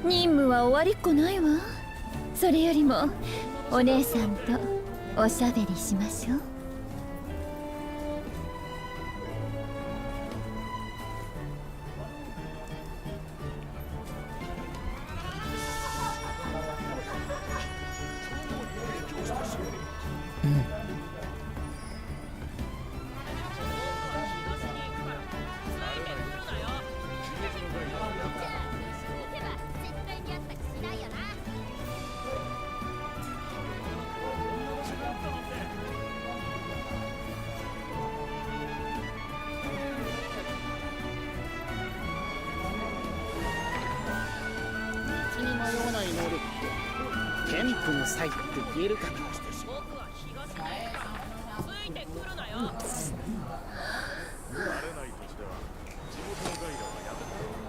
任務は終わりっこないわ。それよりもお姉さんとおしゃべりしましょう。テンプの際って言えるかな。僕は東のエからついてくるなよ。慣れない土地では地元のガイドがやってた。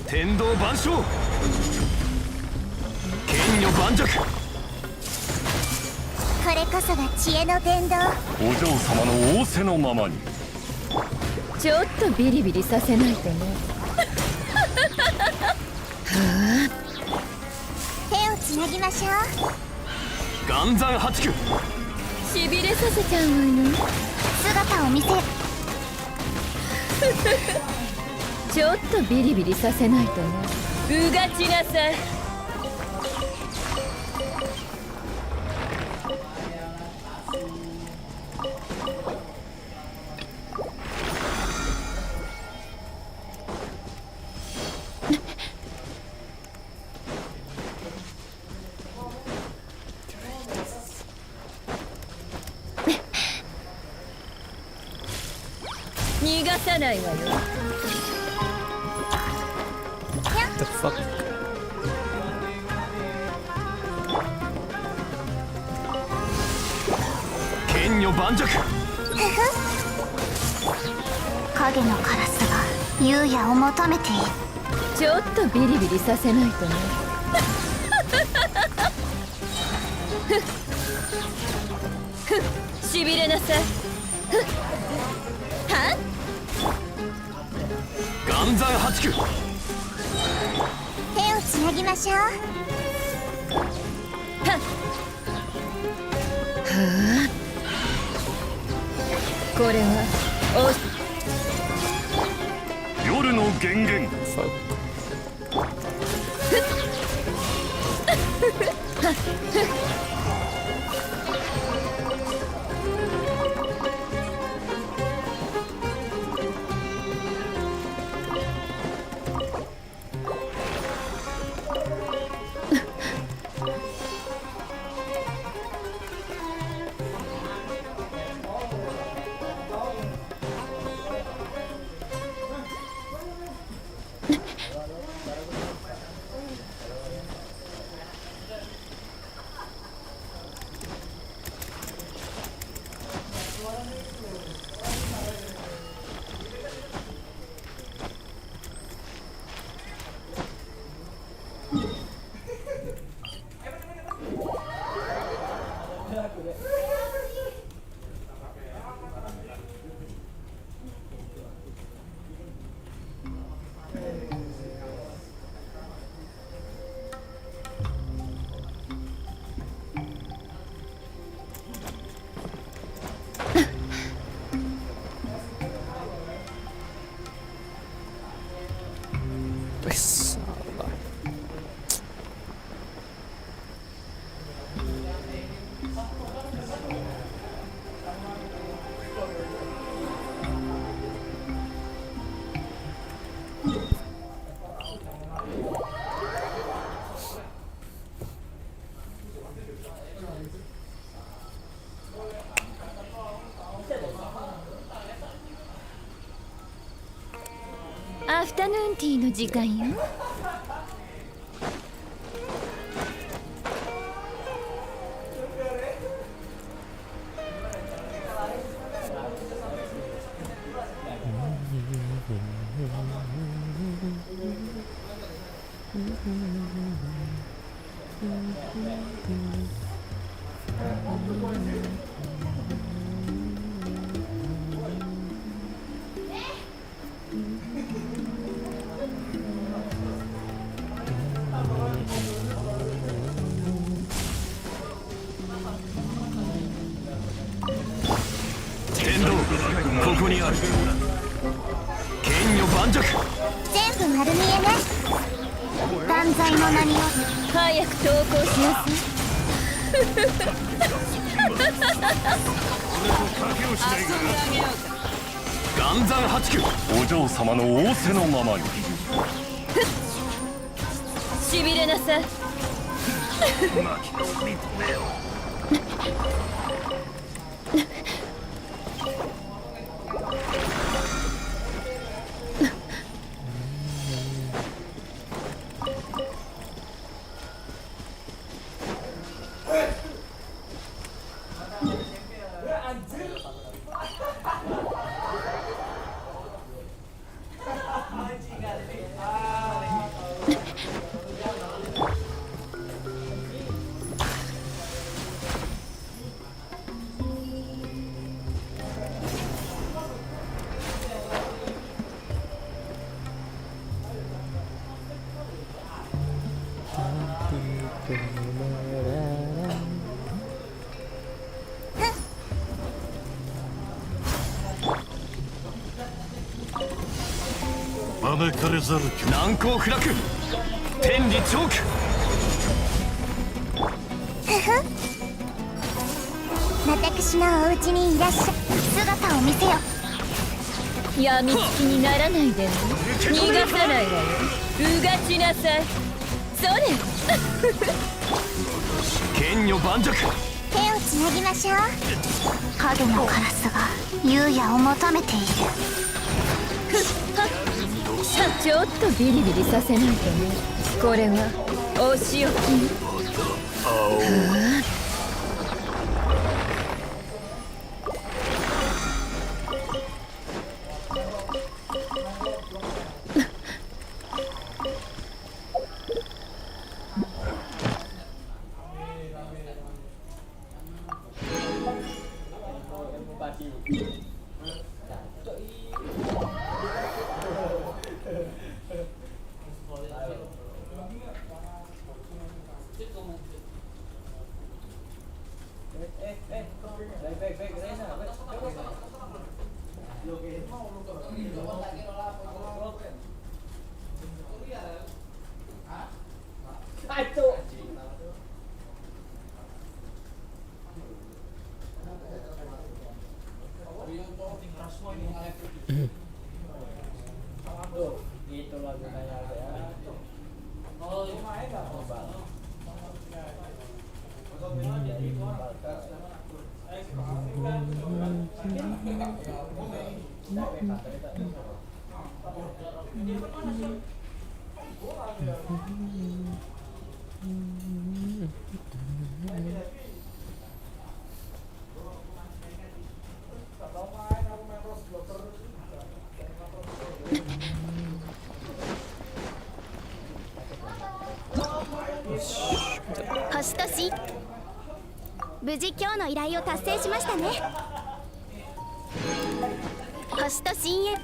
天道万象、剣女盤石。これこそが知恵の伝道。お嬢様の仰せのままに。ちょっとビリビリさせないとね。手をつなぎましょう。岩山八九。しびれさせちゃうわよ。姿を見せる。ちょっとビリビリさせないとね。うがちなさい。逃がさないわよ。The fuck? 剣女盤石。影のカラスが優也を求めている。ちょっとビリビリさせないとね。しびれなさい。は岩岩山八九。手をつなぎましょう。これは夜の源源。Wes, Allah.アフタヌーンティーの時間よ。天道ここにある。剣女盤石。全部丸見えね。断罪の名によ早く投稿しなさい。岩山八九。お嬢様の仰せのままに。しびれなさい。招かれざる難攻不落。天理チョーク。私のお家にいらっしゃ姿を見せよ。やみつきにならないでね。逃がさないわよ。うがちなさい。それ。剣女盤石。手をつなぎましょう。影のカラスが優也を求めている。ちょっとビリビリさせないとね。これはお仕置き。星とし、無事今日の依頼を達成しましたね。星と深淵。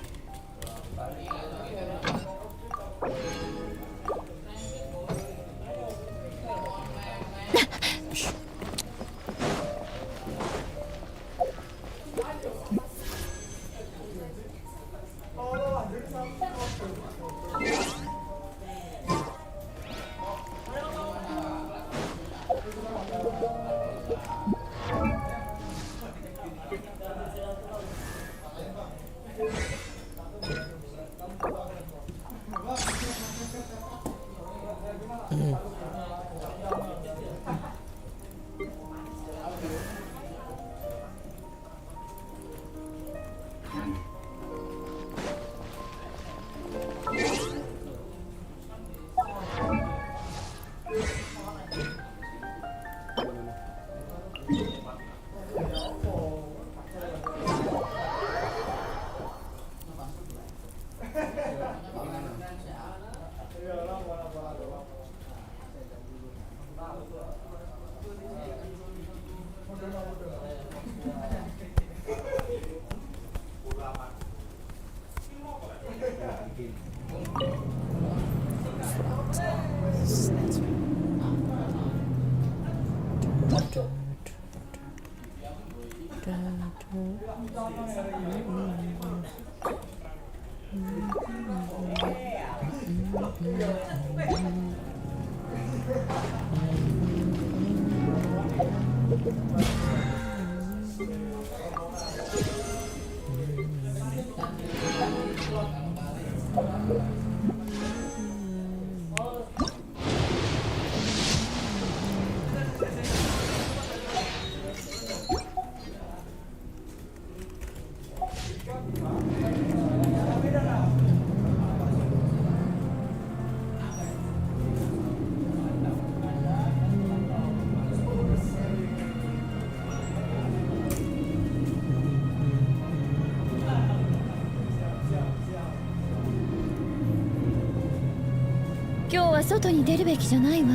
今日は外に出るべきじゃないわ。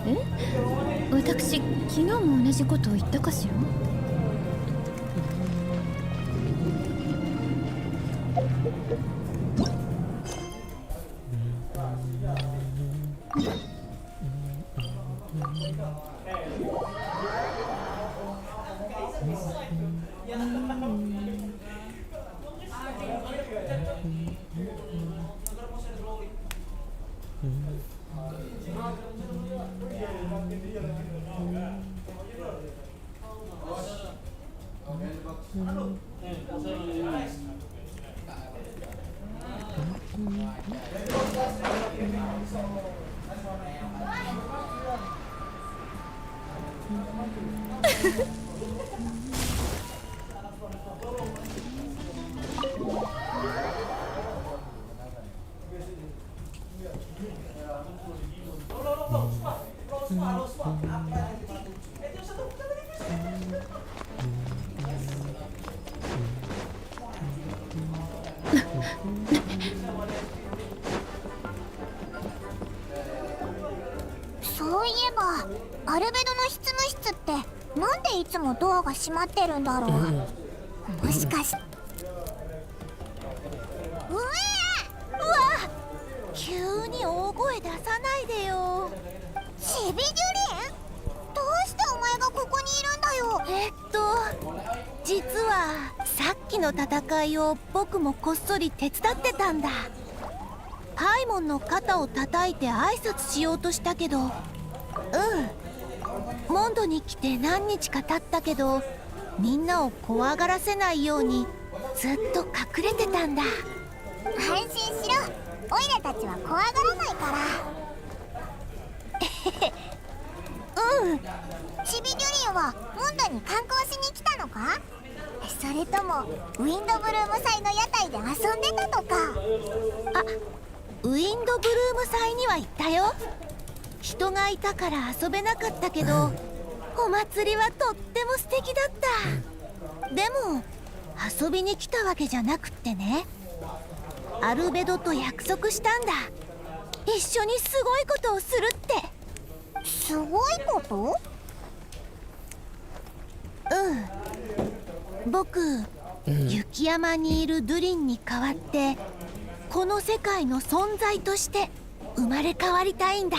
え？私、昨日も同じことを言ったかしら？そういえばアルベドの執務室ってなんでいつもドアが閉まってるんだろう。もしかしてうわ急に大声出さないでよ。チビデュリン、どうしてお前がここにいるんだよ。実はさっきの戦いを僕もこっそり手伝ってたんだ。パイモンの肩を叩いて挨拶しようとしたけど、モンドに来て何日か経ったけど、みんなを怖がらせないようにずっと隠れてたんだ。安心しろ、オイラたちは怖がらないから。チビデュリンはモンドに観光しに来たのか？それともウィンドブルーム祭の屋台で遊んでたとか？ウィンドブルーム祭には行ったよ。人がいたから遊べなかったけど、お祭りはとっても素敵だった。でも遊びに来たわけじゃなくってね、アルベドと約束したんだ。一緒にすごいことをするって。すごいこと？僕、雪山にいるドゥリンに代わってこの世界の存在として生まれ変わりたいんだ。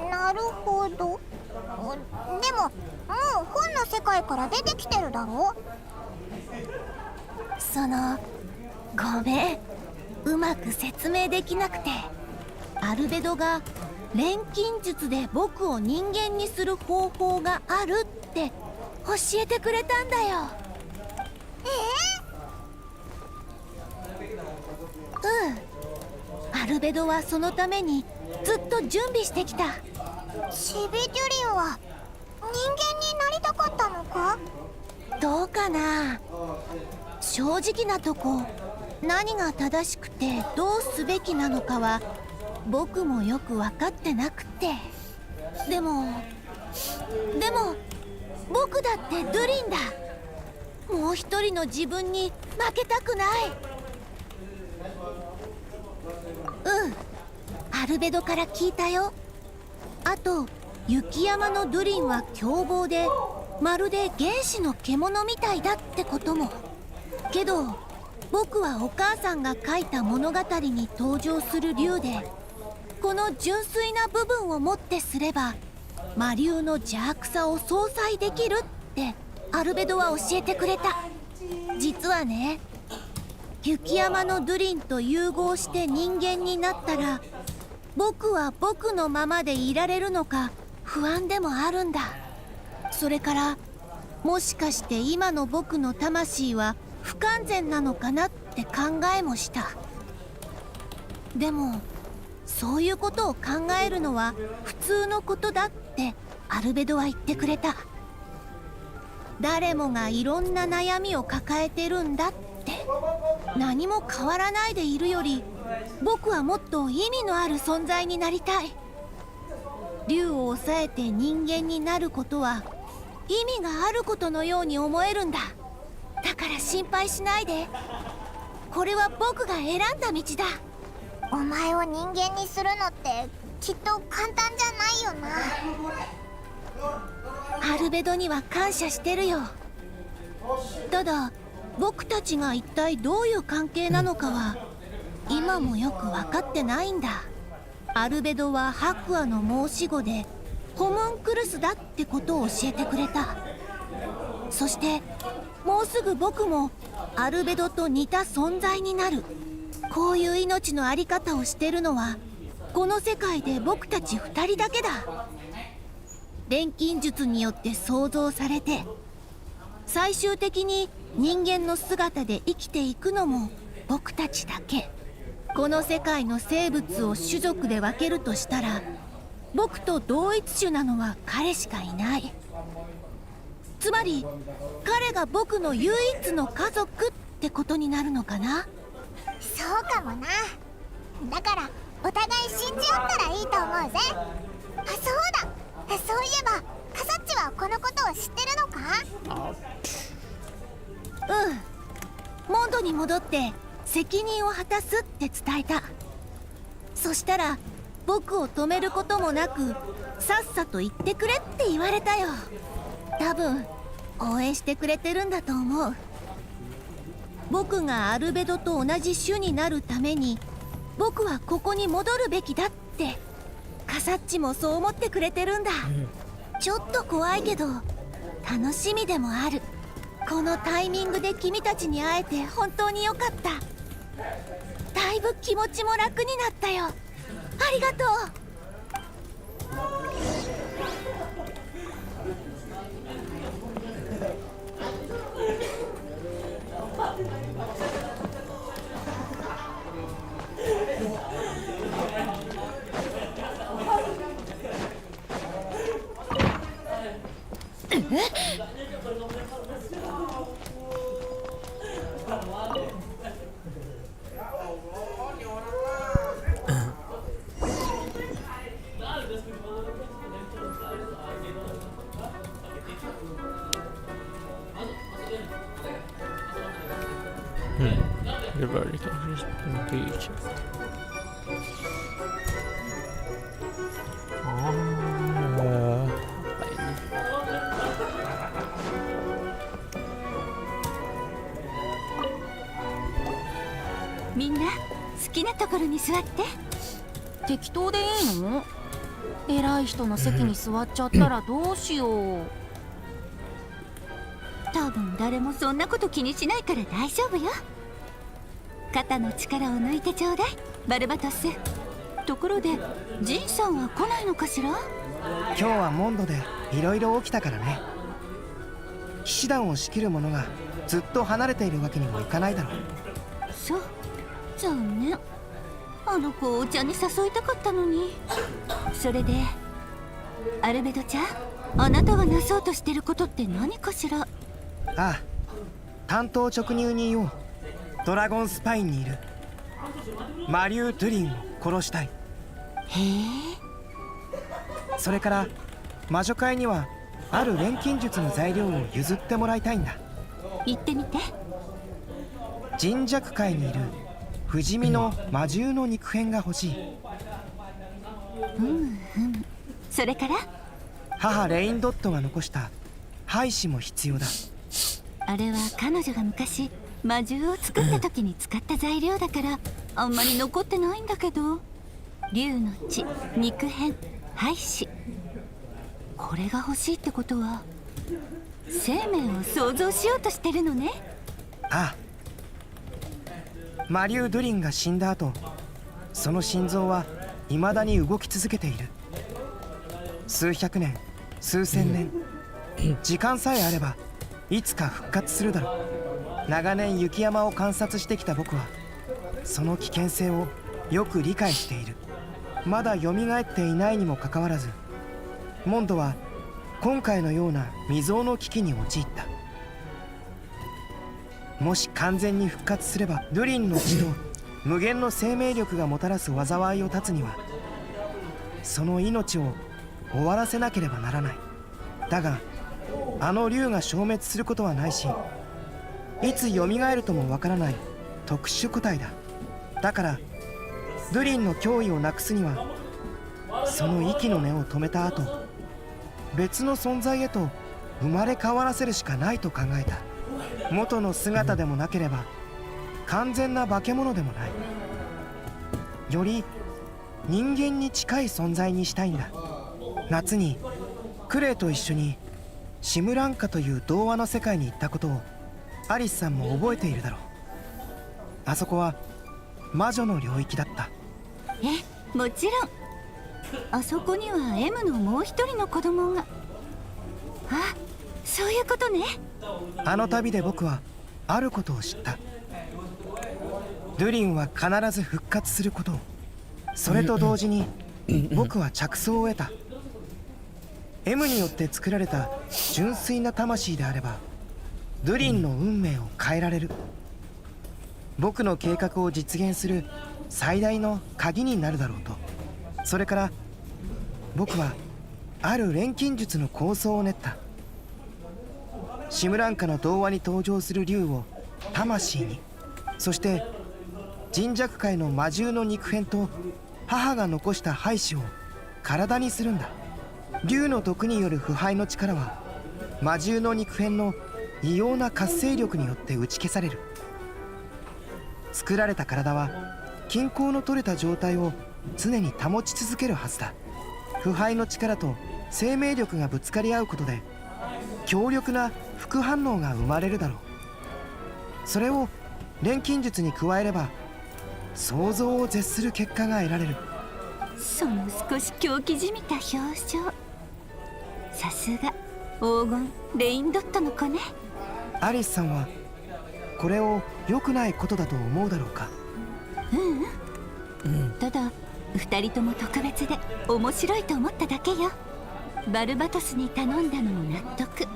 なるほど。でももう本の世界から出てきてるだろ？ごめん、うまく説明できなくて。アルベドが錬金術で僕を人間にする方法があるって教えてくれたんだよ。アルベドはそのためにずっと準備してきた。チビデュリンは人間になりたかったのか？どうかな。正直なとこ、何が正しくてどうすべきなのかは僕もよく分かってなくて。でも僕だってドゥリンだ。もう一人の自分に負けたくない。アルベドから聞いたよ。あと雪山のドゥリンは凶暴で、まるで原始の獣みたいだってことも。けど僕はお母さんが書いた物語に登場する竜で、この純粋な部分をもってすれば魔竜の邪悪さを相殺できるってアルベドは教えてくれた。実はね、雪山のドゥリンと融合して人間になったら、僕は僕のままでいられるのか不安でもあるんだ。それからもしかして今の僕の魂は不完全なのかなって考えもした。でもそういうことを考えるのは普通のことだってアルベドは言ってくれた。誰もがいろんな悩みを抱えてるんだって。何も変わらないでいるより、僕はもっと意味のある存在になりたい。竜を抑えて人間になることは意味があることのように思えるんだ。だから心配しないで。これは僕が選んだ道だ。お前を人間にするのってきっと簡単じゃないよな。アルベドには感謝してるよ。ただ僕たちが一体どういう関係なのかは今もよく分かってないんだ。アルベドは白亜の申し子でホムンクルスだってことを教えてくれた。そしてもうすぐ僕もアルベドと似た存在になる。こういう命のあり方をしてるのはこの世界で僕たち2人だけだ。錬金術によって創造されて、最終的に人間の姿で生きていくのも僕たちだけ。この世界の生物を種族で分けるとしたら、僕と同一種なのは彼しかいない。つまり彼が僕の唯一の家族ってことになるのかな。そうかもな。だからお互い信じ合ったらいいと思うぜ。そうだ、そういえばカサッチはこのことを知ってるのか？モンドに戻って責任を果たすって伝えた。そしたら僕を止めることもなくさっさと言ってくれって言われたよ。多分応援してくれてるんだと思う。僕がアルベドと同じ種になるために僕はここに戻るべきだってカサッチもそう思ってくれてるんだ。ちょっと怖いけど楽しみでもある。このタイミングで君たちに会えて本当によかった。だいぶ気持ちも楽になったよ。ありがとう。Det var det kanske inte gick.みんな好きなところに座って。適当でいいの？偉い人の席に座っちゃったらどうしよう。多分誰もそんなこと気にしないから大丈夫よ。肩の力を抜いてちょうだい、バルバトス。ところでジンさんは来ないのかしら？今日はモンドでいろいろ起きたからね。騎士団を仕切る者がずっと離れているわけにもいかないだろう。そう、残念。あの子をお茶に誘いたかったのに。それでアルベドちゃん、あなたがなそうとしてることって何かしら？ああ、担当直入に言おう。ドラゴンスパインにいるマリュー・トゥリンを殺したい。へえ。それから魔女界にはある錬金術の材料を譲ってもらいたいんだ。言ってみて。神弱界にいる不死身の魔獣の肉片が欲しい。それから？母レインドットが残した胚子も必要だ。あれは彼女が昔魔獣を作った時に使った材料だからあんまり残ってないんだけど。竜の血、肉片、胚子、これが欲しいってことは生命を創造しようとしてるのね。ああ、マリュー・ドゥリンが死んだ後、その心臓は未だに動き続けている。数百年、数千年、時間さえあればいつか復活するだろう。長年雪山を観察してきた僕はその危険性をよく理解している。まだ蘇っていないにもかかわらず、モンドは今回のような未曾有の危機に陥った。もし完全に復活すれば、ドゥリンの血と無限の生命力がもたらす災いを断つにはその命を終わらせなければならない。だがあの竜が消滅することはないし、いつ蘇るともわからない特殊個体だ。だからドゥリンの脅威をなくすにはその息の根を止めた後、別の存在へと生まれ変わらせるしかないと考えた。元の姿でもなければ完全な化け物でもない。より人間に近い存在にしたいんだ。夏にクレイと一緒にシムランカという童話の世界に行ったことをアリスさんも覚えているだろう。あそこは魔女の領域だった。もちろん。あそこには M のもう一人の子供が。あ、そういうことね。あの旅で僕はあることを知った。ドゥリンは必ず復活することを。それと同時に僕は着想を得た。M によって作られた純粋な魂であればドゥリンの運命を変えられる。僕の計画を実現する最大の鍵になるだろうと。それから僕はある錬金術の構想を練った。シムランカの童話に登場する竜を魂に、そして神弱界の魔獣の肉片と母が残した胚子を体にするんだ。竜の毒による腐敗の力は魔獣の肉片の異様な活性力によって打ち消される。作られた体は均衡の取れた状態を常に保ち続けるはずだ。腐敗の力と生命力がぶつかり合うことで強力な副反応が生まれるだろう。それを錬金術に加えれば想像を絶する結果が得られる。その少し狂気じみた表情、さすが黄金レインドットの子ね。アリスさんはこれを良くないことだと思うだろうか。ただ2人とも特別で面白いと思っただけよ。バルバトスに頼んだのも納得。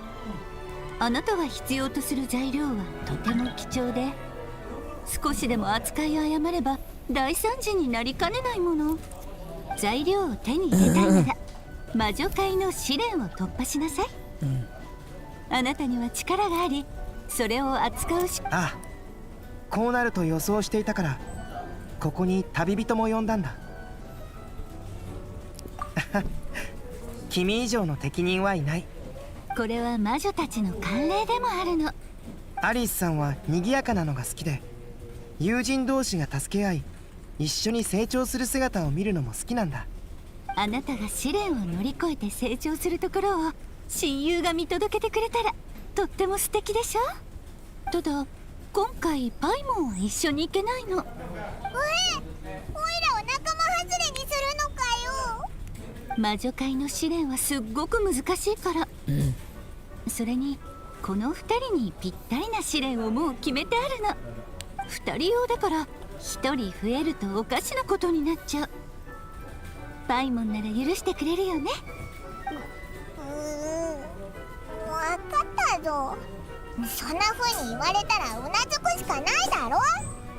あなたが必要とする材料はとても貴重で、少しでも扱いを誤れば大惨事になりかねないもの。材料を手に入れたいなら魔女界の試練を突破しなさい。あなたには力があり、それを扱うし。ああ、こうなると予想していたからここに旅人も呼んだんだ。君以上の適任はいない。これは魔女たちの慣例でもあるの。アリスさんは賑やかなのが好きで、友人同士が助け合い一緒に成長する姿を見るのも好きなんだ。あなたが試練を乗り越えて成長するところを親友が見届けてくれたらとっても素敵でしょ。ただ今回パイモンは一緒に行けないの。おいらを仲間外れにするのかよ。魔女界の試練はすっごく難しいから、それにこの2人にぴったりな試練をもう決めてあるの。2人用だから1人増えるとおかしなことになっちゃう。パイモンなら許してくれるよね。わかったぞ。そんな風に言われたらうなずくしかないだろ。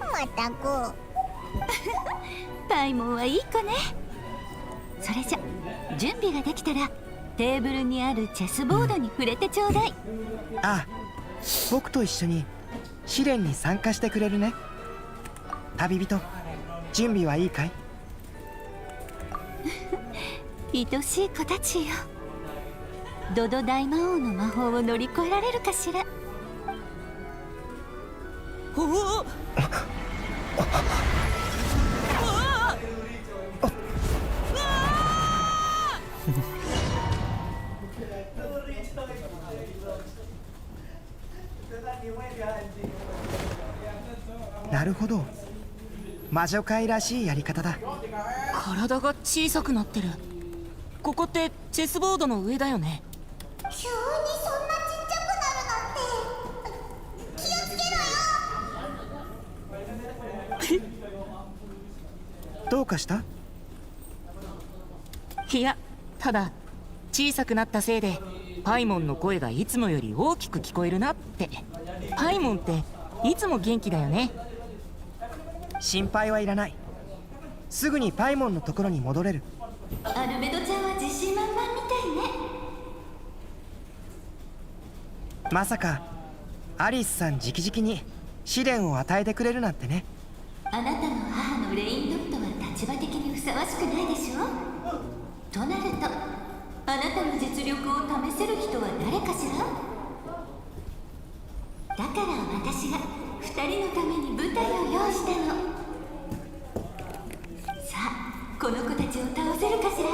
まったく。パイモンはいい子ね。それじゃ準備ができたらテーブルにあるチェスボードに触れてちょうだい。ああ、僕と一緒に試練に参加してくれるね。旅人、準備はいいかい？愛しい子たちよ。ドド大魔王の魔法を乗り越えられるかしら。おおなるほど、魔女界らしいやり方だ。体が小さくなってる。ここってチェスボードの上だよね。急にそんなちっちゃくなるなんて。気をつけろよ。どうかした？いや、ただ小さくなったせいでパイモンの声がいつもより大きく聞こえるなって。パイモンっていつも元気だよね。心配はいらない。すぐにパイモンのところに戻れる。アルベドちゃんは自信満々みたいね。まさかアリスさん直々に試練を与えてくれるなんてね。あなたの母のレインドットは立場的にふさわしくないでしょ。となるとあなたの実力を試せる人は誰かしら。だから私が2人のために舞台を用意したの。さあこの子たちを倒せるかしら。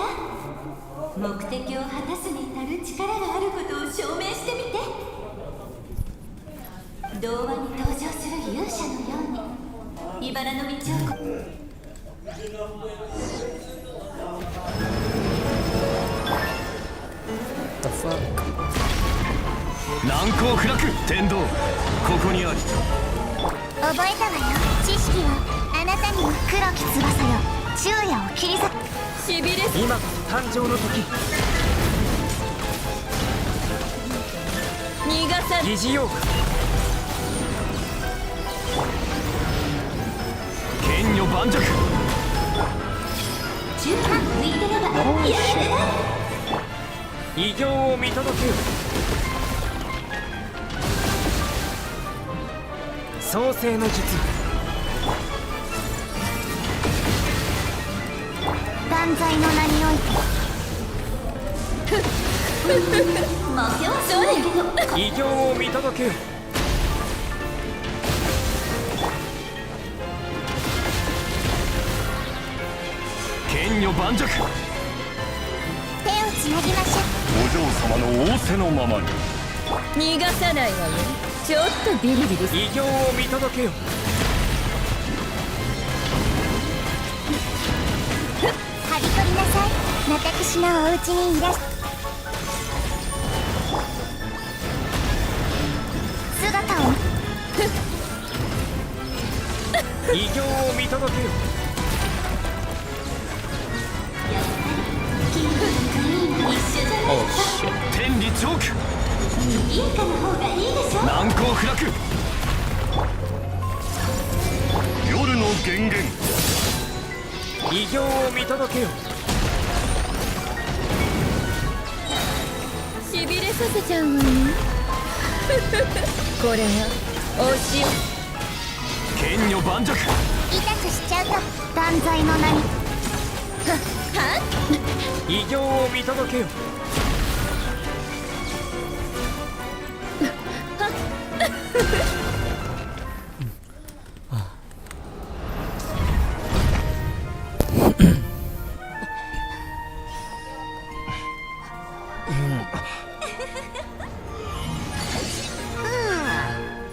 目的を果たすに足る力があることを証明してみて。童話に登場する勇者のように茨の道を難攻不落。天道、ここにあり。覚えたわよ。知識はあなたにも黒き翼よ。昼夜を切り裂く。しびれす。今こそ誕生の時。逃がさ疑似ようか。剣女盤石。中間浮いてればや偉業を見届けよ。創世の術。断罪の名において。負けはしないけど。偉業を見届けよ。剣女盤石。手をつなぎましょう。お嬢様の仰せのままに。逃がさないわよ。ちょっとビリビリする。偉業を見届けよ。はびこりなさい。私のお家にいらっ姿を偉業を見届けよ。天理チョーク。難攻不落。夜の源源。偉業を見届けよ。しびれさせちゃうわよ。これはおし剣女盤石。痛くしちゃうと断罪の名に。偉業を見届けよ。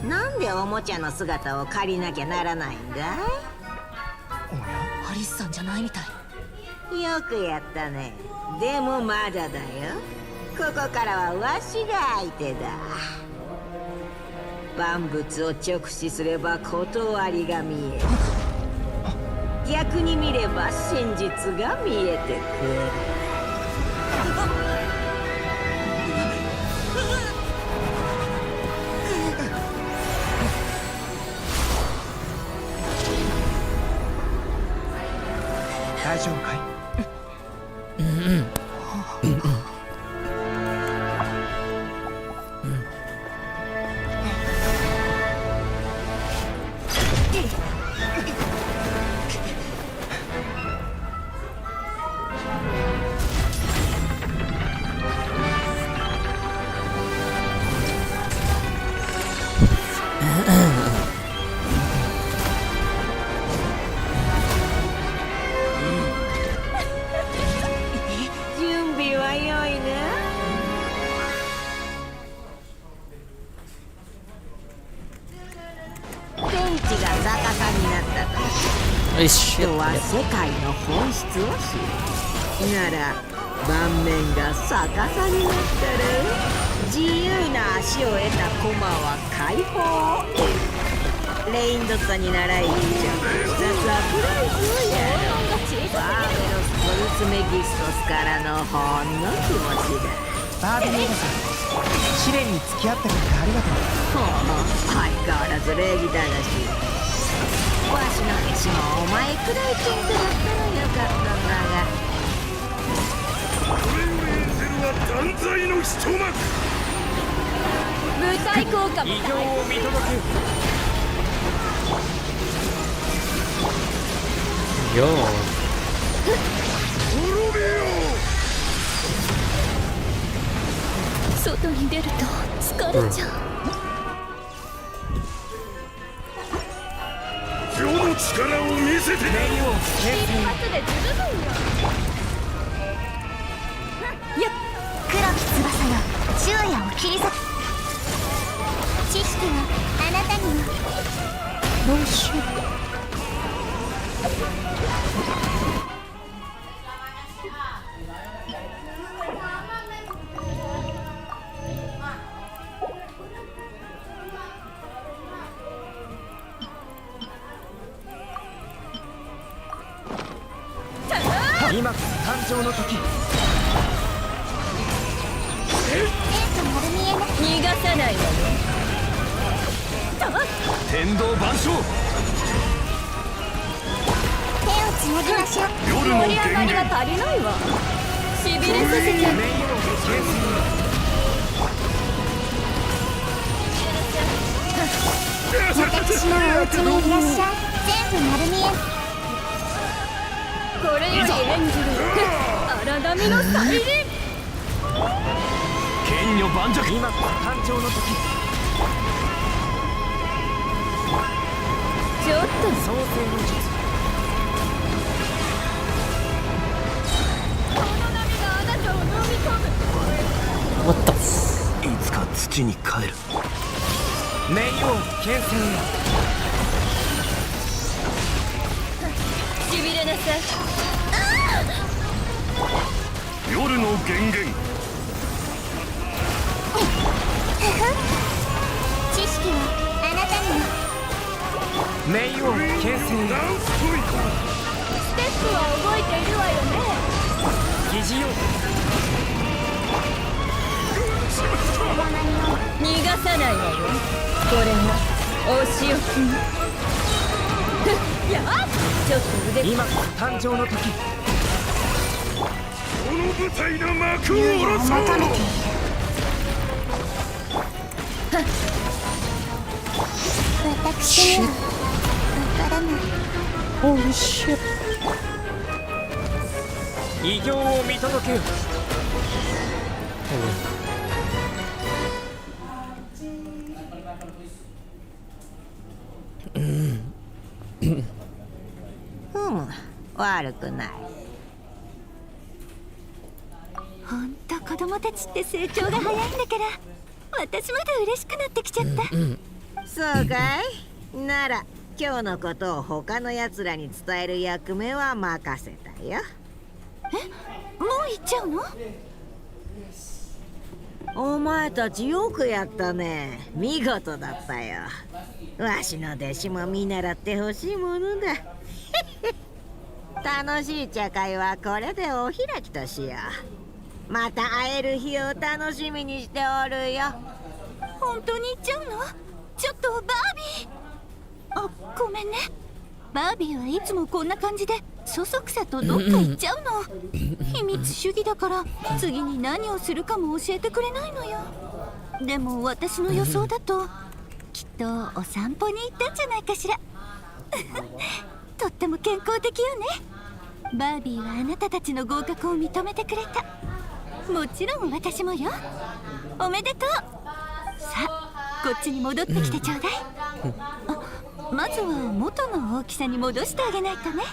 なんでおもちゃの姿を借りなきゃならないんだアリスさんじゃないみたい。い？よくやったね。でもまだだよ。ここからはわしが相手だ。万物を直視すれば断りが見える。逆に見れば真実が見えてくる。大丈夫かい？準備は良いな。天地が逆さになったとよし。人は世界の本質を知る。なら盤面が逆さになったら自由な足を得た駒は解放を得る。レインドットに習いにちょっとしたサプライズをやろう。バーベロストルツメギストスからのほんの気持ちだ。バービーおばさん、試練に付き合ってくれてありがとう。ほう、相変わらず礼儀正しい。わしの弟子もお前くらいちょっとだったらよかったんだが。断罪の一丁幕。舞台効果も偉業を見届けよ。よ外に出ると疲れちゃう。世の力を見せてねよ。一発で十分よ。黒き翼よ、昼夜を切り裂く。知識はあなたにも。どうしよう。今こそ誕生の時。逃がさないわよ。天道万象。手をつなぎましょう。夜の盛り上がりが足りないわ。しびれさせちゃう。私のお家にいらっしゃい。全部丸見え。これより演じる荒波の再臨。剣女盤石。今こそ誕生の時。ちょっと創世の術。この波があなたを飲み込む。What the いつか土地に帰る。冥王剣戦へ。しびれなさい。夜の源源。知識はあなたにも。冥王剣戦へ。ステップは覚えているわよね。疑似よ。逃がさないわよ。これがお仕置きに。やっちょっと腕。今こそ誕生の時。この舞台の幕を優也を下ろそう。求めている。私にはわからない。 Holy shit. 偉業を見届けよ。悪くない。ほんと子供たちって成長が早いんだから私まで嬉しくなってきちゃった。そうかい。なら今日のことを他のやつらに伝える役目は任せたよ。もう行っちゃうの？お前たちよくやったね。見事だったよ。わしの弟子も見習ってほしいものだ。楽しい茶会はこれでお開きとしよう。また会える日を楽しみにしておるよ。本当に行っちゃうの？ちょっとバービー。あ、ごめんね。バービーはいつもこんな感じでそそくさとどっか行っちゃうの。秘密主義だから次に何をするかも教えてくれないのよ。でも私の予想だときっとお散歩に行ったんじゃないかしら。とっても健康的よね。バービーはあなたたちの合格を認めてくれた。もちろん私もよ。おめでとう。さあこっちに戻ってきてちょうだい。あ、まずは元の大きさに戻してあげないとね。や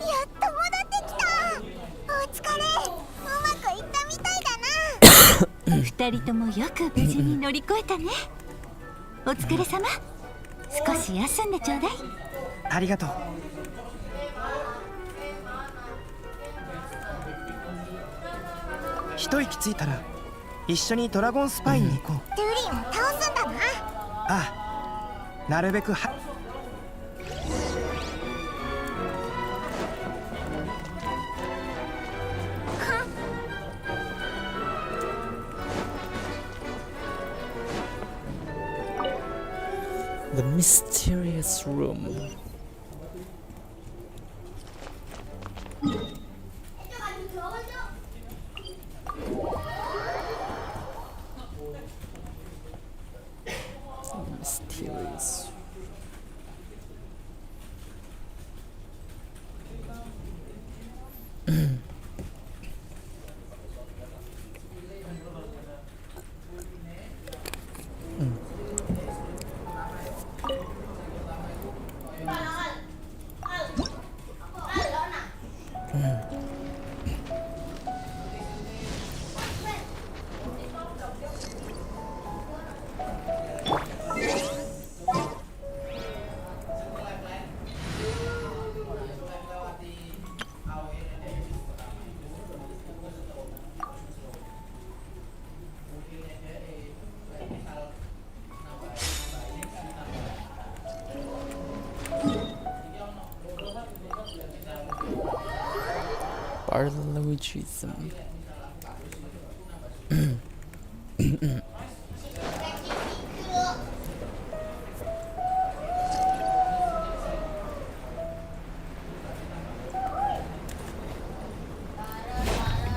っと戻ってきた。お疲れ。うまくいったみたいだな。二人ともよく無事に乗り越えたね。お疲れ様。少し休んでちょうだい。ありがとう。一息ついたら一緒にドラゴンスパインに行こう。ドゥリンを倒すんだな。ああ、なるべくは。The mysterious room. Mysterious. Paralogism.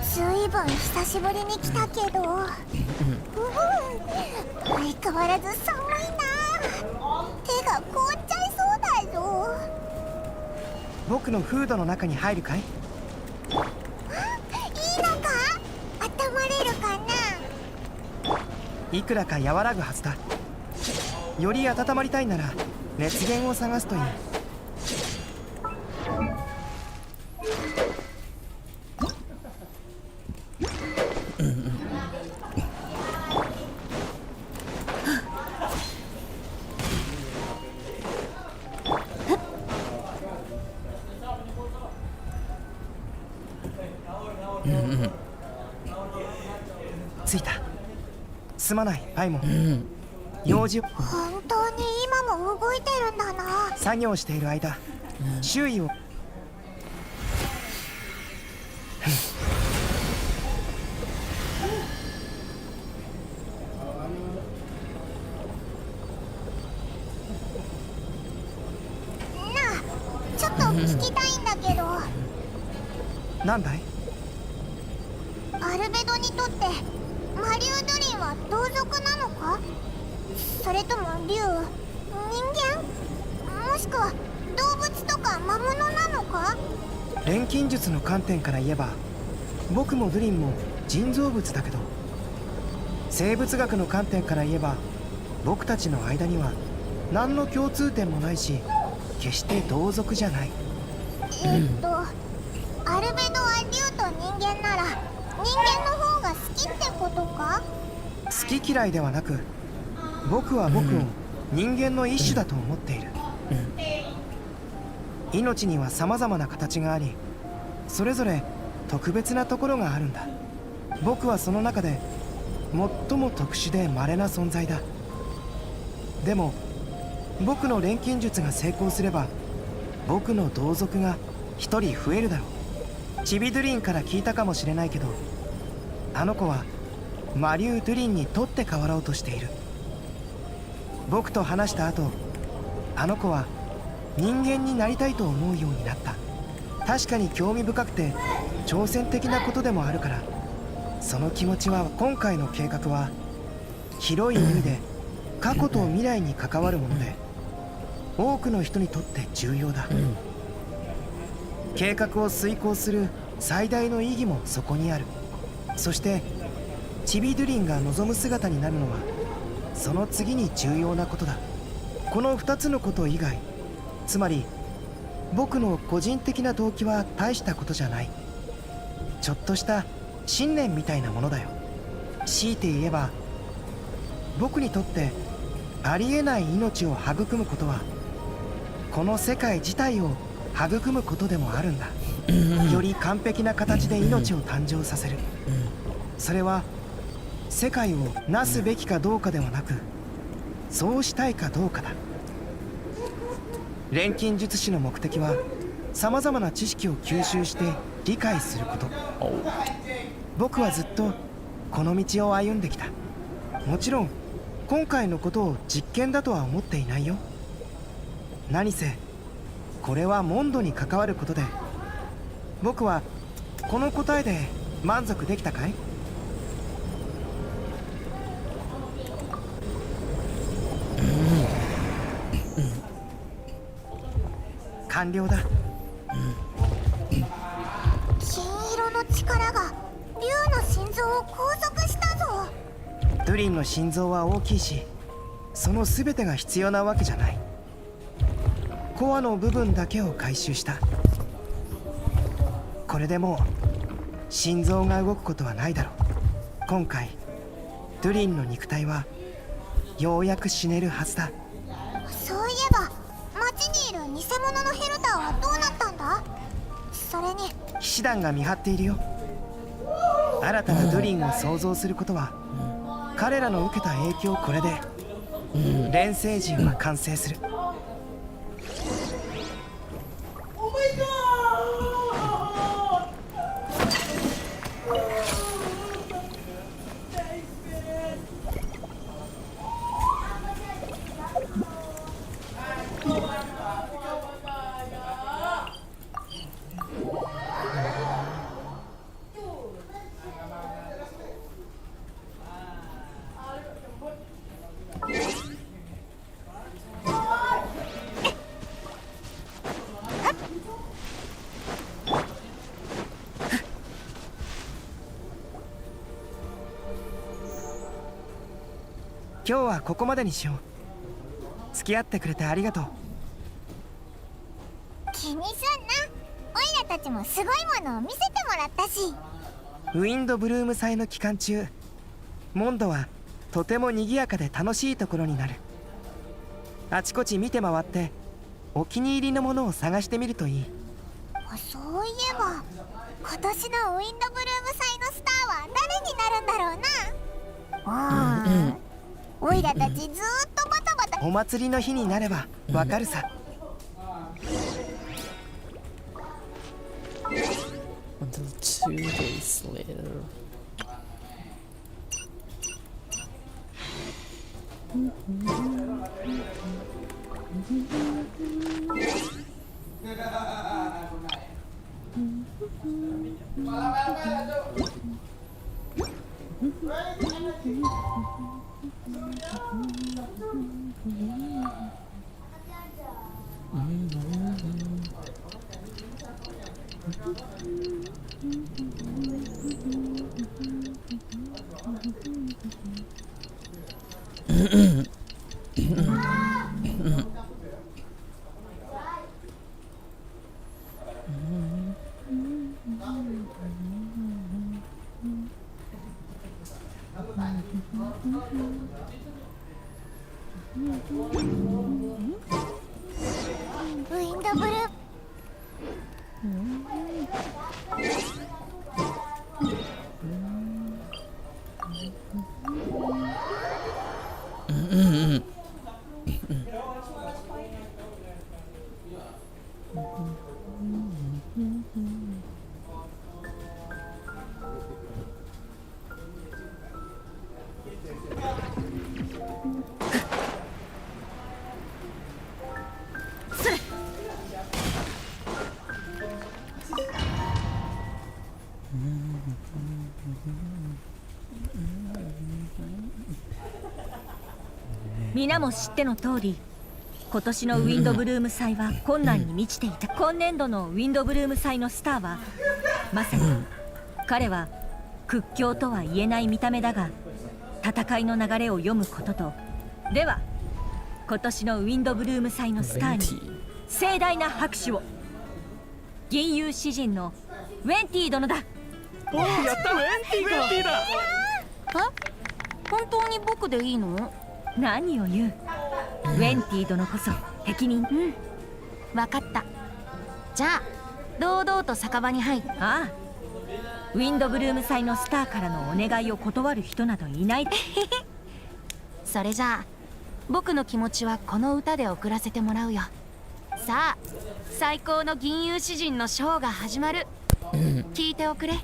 ずいぶん久しぶりに来たけど相変わらず寒いな。手が凍っちゃいそうだぞ。僕のフードの中に入るかい？いいのか？温まれるかな？いくらか和らぐはずだ。より温まりたいなら熱源を探すといい。着いた。すまないパイモン。用事を本当に今も動いてるんだな。作業している間、周囲をちょっと聞きたいんだけど、なんだい？アルベドにとってマリュー・ドゥリンは同族なのか、それとも竜、人間、もしくは動物とか魔物なのか？錬金術の観点から言えば僕もドゥリンも人造物だけど、生物学の観点から言えば僕たちの間には何の共通点もないし、決して同族じゃない。アルベドは竜と人間なら人間の方が好きってことか？好き嫌いではなく、僕は僕を人間の一種だと思っている。命には様々な形があり、それぞれ特別なところがあるんだ。僕はその中で最も特殊で稀な存在だ。でも僕の錬金術が成功すれば、僕の同族が一人増えるだろう。チビドゥリンから聞いたかもしれないけど、あの子はマリュー・ドゥリンに取って代わろうとしている。僕と話した後、あの子は人間になりたいと思うようになった。確かに興味深くて挑戦的なことでもあるから、その気持ちは今回の計画は広い意味で過去と未来に関わるもので、多くの人にとって重要だ。計画を遂行する最大の意義もそこにある。そしてチビドゥリンが望む姿になるのはその次に重要なことだ。この2つのこと以外、つまり僕の個人的な動機は大したことじゃない。ちょっとした信念みたいなものだよ。強いて言えば、僕にとってありえない命を育むことはこの世界自体を育むことでもあるんだ。より完璧な形で命を誕生させる。それは世界をなすべきかどうかではなく、そうしたいかどうかだ。錬金術師の目的は様々な知識を吸収して理解すること。僕はずっとこの道を歩んできた。もちろん今回のことを実験だとは思っていないよ。何せこれはモンドに関わることで、僕はこの答えで満足できたかい？完了だ。金色の力が竜の心臓を拘束したぞ。ドゥリンの心臓は大きいし、その全てが必要なわけじゃない。コアの部分だけを回収した。これでもう心臓が動くことはないだろう。今回ドゥリンの肉体はようやく死ねるはずだ。そういえば街にいる偽物のヘルターはどうなったんだ？それに騎士団が見張っているよ。新たなドゥリンを創造することは彼らの受けた影響。これで錬成人は完成する。今日はここまでにしよう。付き合ってくれてありがとう。気にすんな。オイラたちもすごいものを見せてもらったし。ウィンドブルーム祭の期間中、モンドはとても賑やかで楽しいところになる。あちこち見て回ってお気に入りのものを探してみるといい。そういえば今年のウィンドブルーム祭のスターは誰イラたちずーっとバタバタ。お祭りの日になればわかるさ。 Until 2 days later.ウィンドブルー。皆も知っての通り、今年のウィンドブルーム祭は困難に満ちていた。今年度のウィンドブルーム祭のスターはまさに彼は屈強とは言えない見た目だが戦いの流れを読むことと。では今年のウィンドブルーム祭のスターに盛大な拍手を。銀融詩人のウェンティ殿だ。おお、やった、ウェンティだ。本当に僕でいいの？何を言う。ウェンティ殿こそ適任。わかった。じゃあ堂々と酒場に入る。ああ、ウィンドブルーム祭のスターからのお願いを断る人などいない。それじゃあ僕の気持ちはこの歌で送らせてもらうよ。さあ最高の銀融詩人のショーが始まる。聞いておくれ。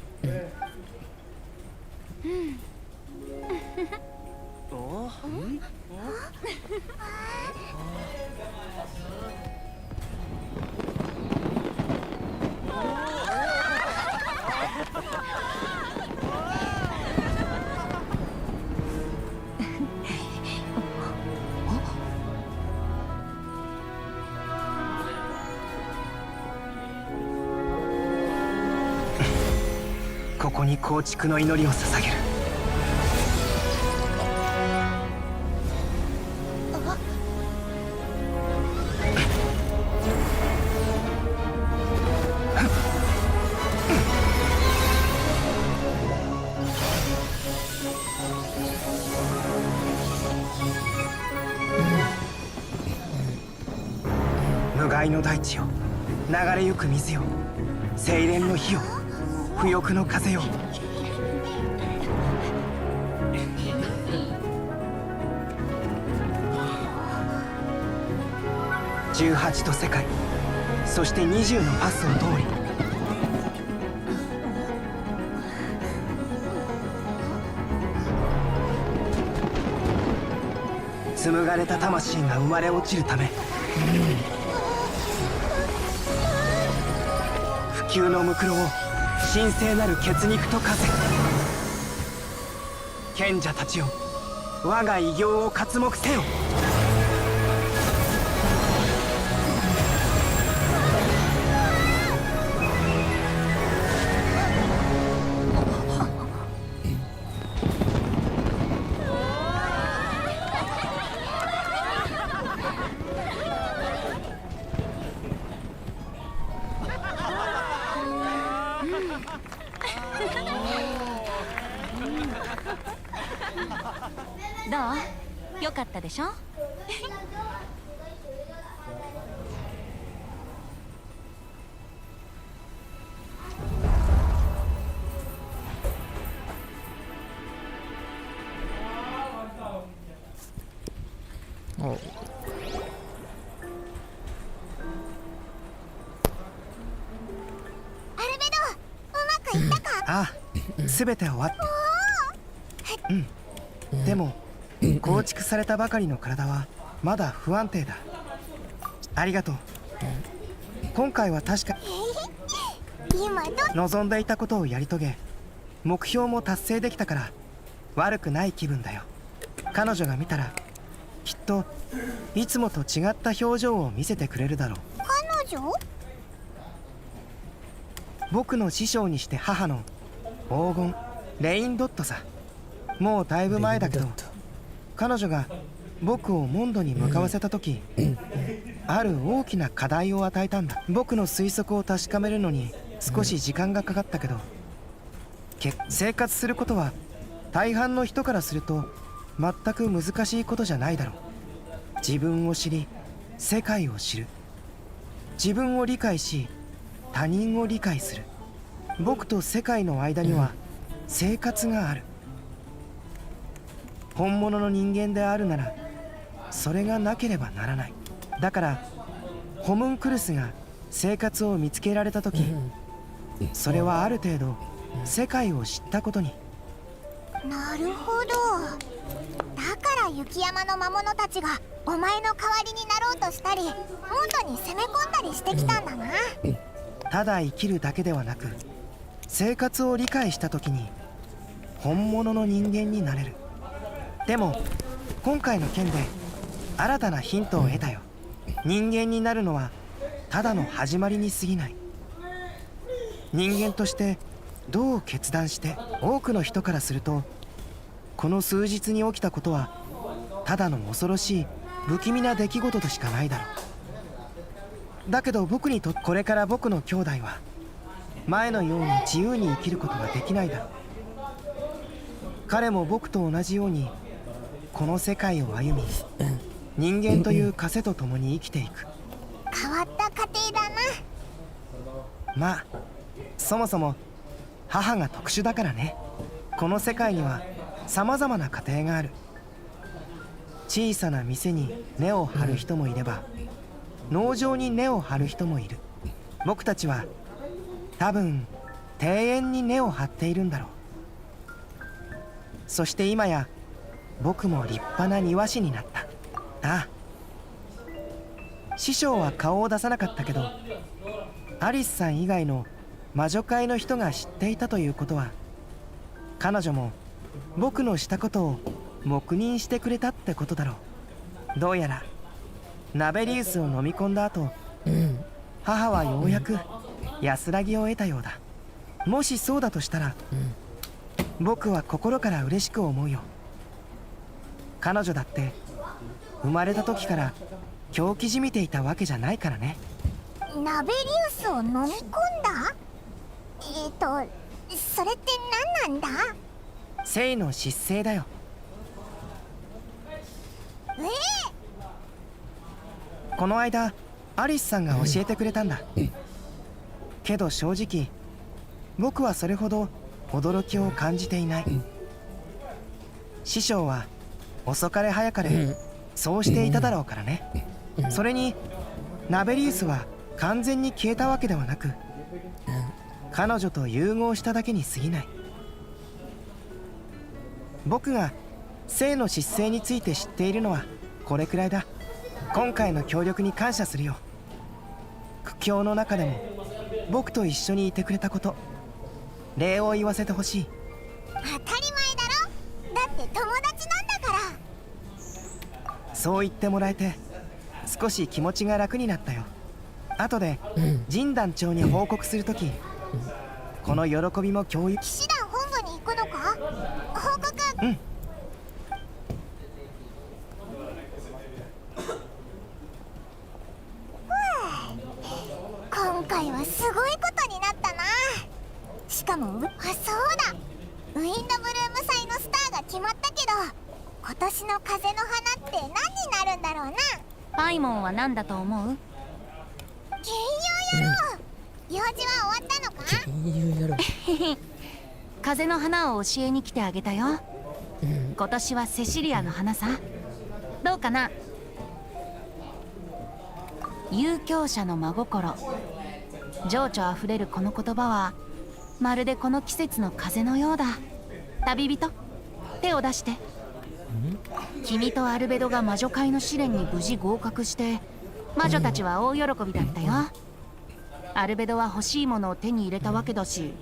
ここに構築の祈りを捧げる。無害の大地よ、流れゆく水よ、精錬の火よ、不欲の風よ。18と世界、そして20のパスを通り、紡がれた魂が生まれ落ちるため、不朽のムクロを神聖なる血肉と化せ。賢者たちよ、我が偉業を刮目せよ。どう？よかったでしょ？ Oh. アルベド、うまくいったか？ああ、すべて終わった。でも構築されたばかりの体はまだ不安定だ。ありがとう。今回は確か今望んでいたことをやり遂げ、目標も達成できたから悪くない気分だよ。彼女が見たらきっといつもと違った表情を見せてくれるだろう。彼女？僕の師匠にして母の黄金レインドットさ。もうだいぶ前だけど、彼女が僕をモンドに向かわせた時、ある大きな課題を与えたんだ。僕の推測を確かめるのに少し時間がかかったけど、生活することは大半の人からすると全く難しいことじゃないだろう。自分を知り世界を知る、自分を理解し他人を理解する。僕と世界の間には生活がある。本物の人間であるならそれがなければならない。だからホムンクルスが生活を見つけられた時、それはある程度世界を知ったことに。なるほど。だから雪山の魔物たちがお前の代わりになろうとしたり、モンドに攻め込んだりしてきたんだな。ただ生きるだけではなく、生活を理解した時に本物の人間になれる。でも今回の件で新たなヒントを得たよ。人間になるのはただの始まりに過ぎない。人間としてどう決断して、多くの人からするとこの数日に起きたことはただの恐ろしい不気味な出来事としかないだろう。だけど僕にとってこれから僕の兄弟は前のように自由に生きることができないだろう。彼も僕と同じようにこの世界を歩み、人間という枷と共に生きていく。変わった家庭だな。まあそもそも母が特殊だからね。この世界には様々な家庭がある。小さな店に根を張る人もいれば、農場に根を張る人もいる。僕たちは多分庭園に根を張っているんだろう。そして今や僕も立派な庭師になった。ああ、師匠は顔を出さなかったけど、アリスさん以外の魔女界の人が知っていたということは、彼女も僕のしたことを黙認してくれたってことだろう。どうやらナベリウスを飲み込んだ後、母はようやく安らぎを得たようだ。もしそうだとしたら、僕は心から嬉しく思うよ。彼女だって生まれた時から狂気じみていたわけじゃないからね。ナベリウスを飲み込んだ？それって何なんだ？生の疾生だよ。この間アリスさんが教えてくれたんだ。けど正直僕はそれほど驚きを感じていない。師匠は遅かれ早かれそうしていただろうからね。それにナベリウスは完全に消えたわけではなく、彼女と融合しただけに過ぎない。僕が生の疾生について知っているのはこれくらいだ。今回の協力に感謝するよ。苦境の中でも僕と一緒にいてくれたこと、礼を言わせてほしい。当たり前だろ。だって友達なんだから。そう言ってもらえて少し気持ちが楽になったよ。後で神団長に報告するとき、この喜びも共有。騎士団本部に行くのか？報告。うん。今回はすごいことになったな。しかもそうだ、ウィンドブルーム祭のスターが決まったけど、今年の風の花って何になるんだろうな。パイモンは何だと思う？金曜野郎、用事は終わったのか？金曜やろ。風の花を教えに来てあげたよ。今年はセシリアの花さ。どうかな？遊興者の真心。情緒あふれるこの言葉はまるでこの季節の風のようだ。旅人、手を出して。君とアルベドが魔女会の試練に無事合格して魔女たちは大喜びだったよ。アルベドは欲しいものを手に入れたわけだし、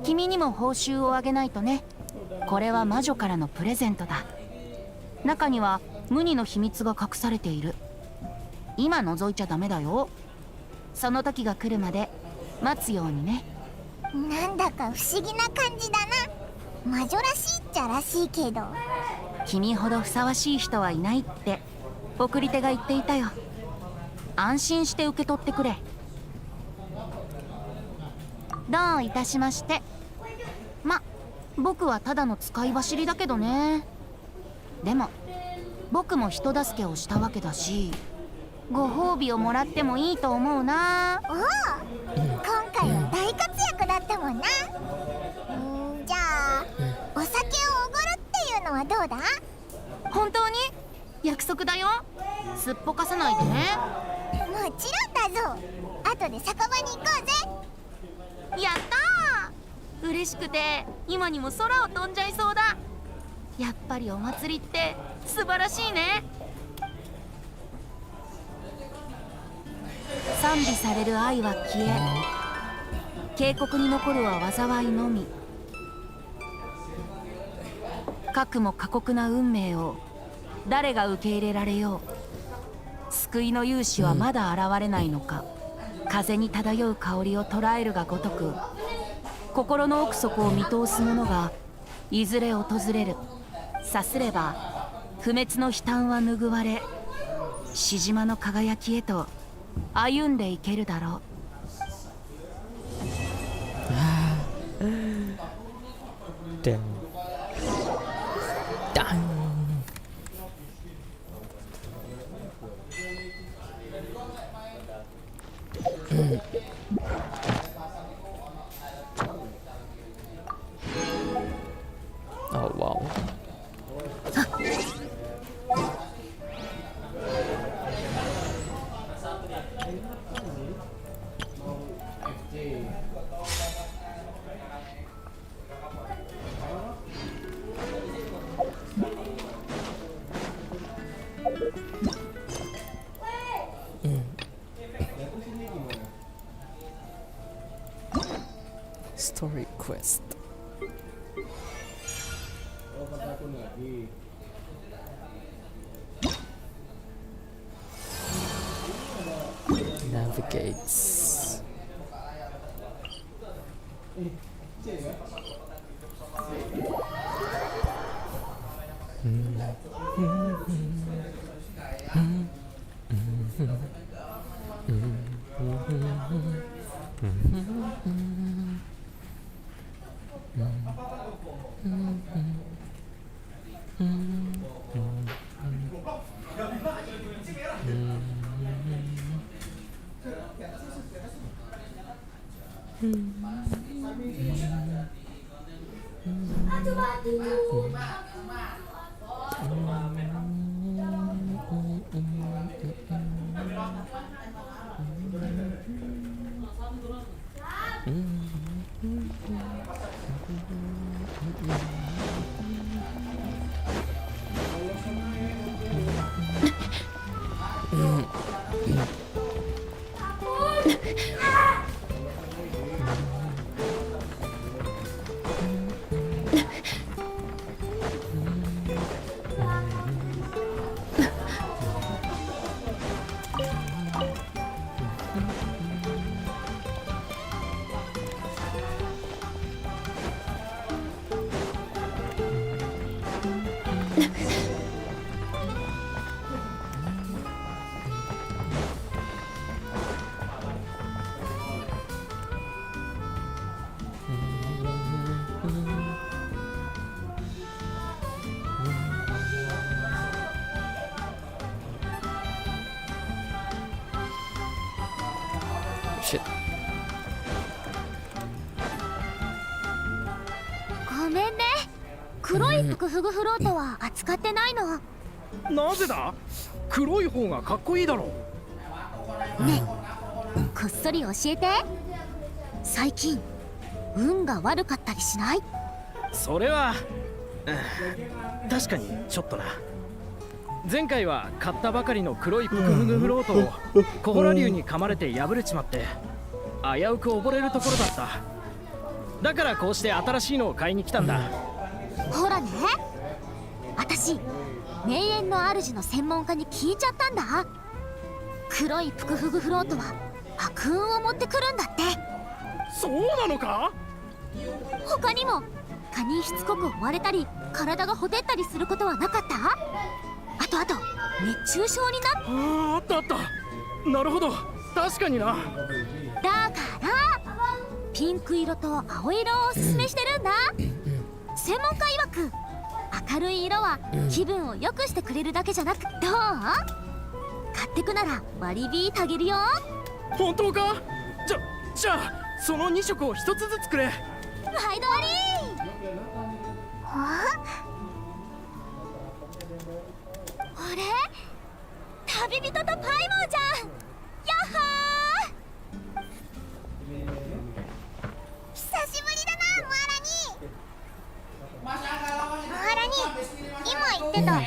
君にも報酬をあげないとね。これは魔女からのプレゼントだ。中には無二の秘密が隠されている。今覗いちゃダメだよ。その時が来るまで待つようにね。なんだか不思議な感じだな。魔女らしいっちゃらしいけど。君ほどふさわしい人はいないって送り手が言っていたよ。安心して受け取ってくれ。どういたしまして。僕はただの使い走りだけどね。でも僕も人助けをしたわけだし、ご褒美をもらってもいいと思うな。おお、今回は大活躍だったもんな。じゃあお酒をおごるっていうのはどうだ？本当に？約束だよ。すっぽかさないでね。もちろんだぞ。後で酒場に行こうぜ。やったー。嬉しくて今にも空を飛んじゃいそうだ。やっぱりお祭りって素晴らしいね。賛美される愛は消え、渓谷に残るは災いのみ。かくも過酷な運命を誰が受け入れられよう。救いの勇士はまだ現れないのか。風に漂う香りを捉えるがごとく、心の奥底を見通す者がいずれ訪れる。さすれば不滅の悲嘆は拭われ、獅島の輝きへと歩んでいけるだろう。Damn. Damn. Oh wow. Story quest. Navigates. Shit. ごめんね。黒い服フグフロートは扱ってないの。なぜだ？黒い方がかっこいいだろう。ねえ、こっそり教えて。最近運が悪かったりしない？それは、確かにちょっとな。前回は買ったばかりの黒いプクフグフロートをコホラ竜に噛まれて破れちまって危うく溺れるところだった。だからこうして新しいのを買いに来たんだ。ほらね、私名園の主の専門家に聞いちゃったんだ。黒いプクフグフロートは悪運を持ってくるんだって。そうなのか？他にも蚊にしつこく追われたり体がほてったりすることはなかった？あと熱中症になっあったあった。なるほど、確かにな。だからピンク色と青色をおすすめしてるんだ。専門家曰く明るい色は気分を良くしてくれるだけじゃなく、どう？買ってくなら割り引いてあげるよ。本当か？じゃあその2色を1つずつくれ。毎度あり。あれ？旅人とパイモンじゃん。やっはー。久しぶりだな、モアラニ。今言ってたピ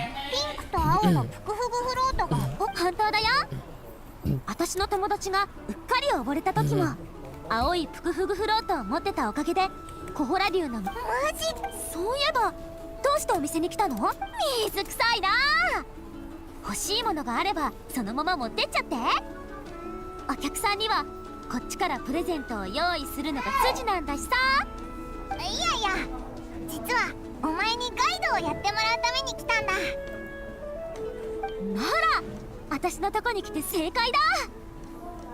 ンクと青のプクフグフロートが本当だよ。私の友達がうっかり溺れた時も青いプクフグフロートを持ってたおかげでコホラ竜のマジ。そういえばどうしてお店に来たの？水臭いな。欲しいものがあればそのまま持ってっちゃって。お客さんにはこっちからプレゼントを用意するのが筋なんだしさ。いやいや、実はお前にガイドをやってもらうために来たんだ。なら私のとこに来て正解だ。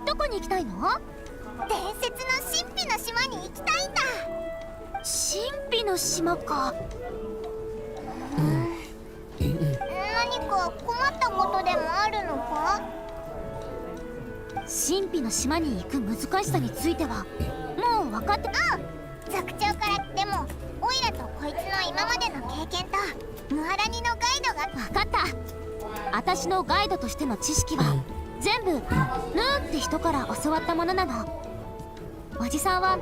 どこに行きたいの？伝説の神秘の島に行きたいんだ。神秘の島か。何か困ったことでもあるのか？神秘の島に行く難しさについてはもう分かって。族長から来てもオイラとこいつの今までの経験とムアラニのガイドが。分かった。私のガイドとしての知識は全部ヌーって人から教わったものなの。おじさんは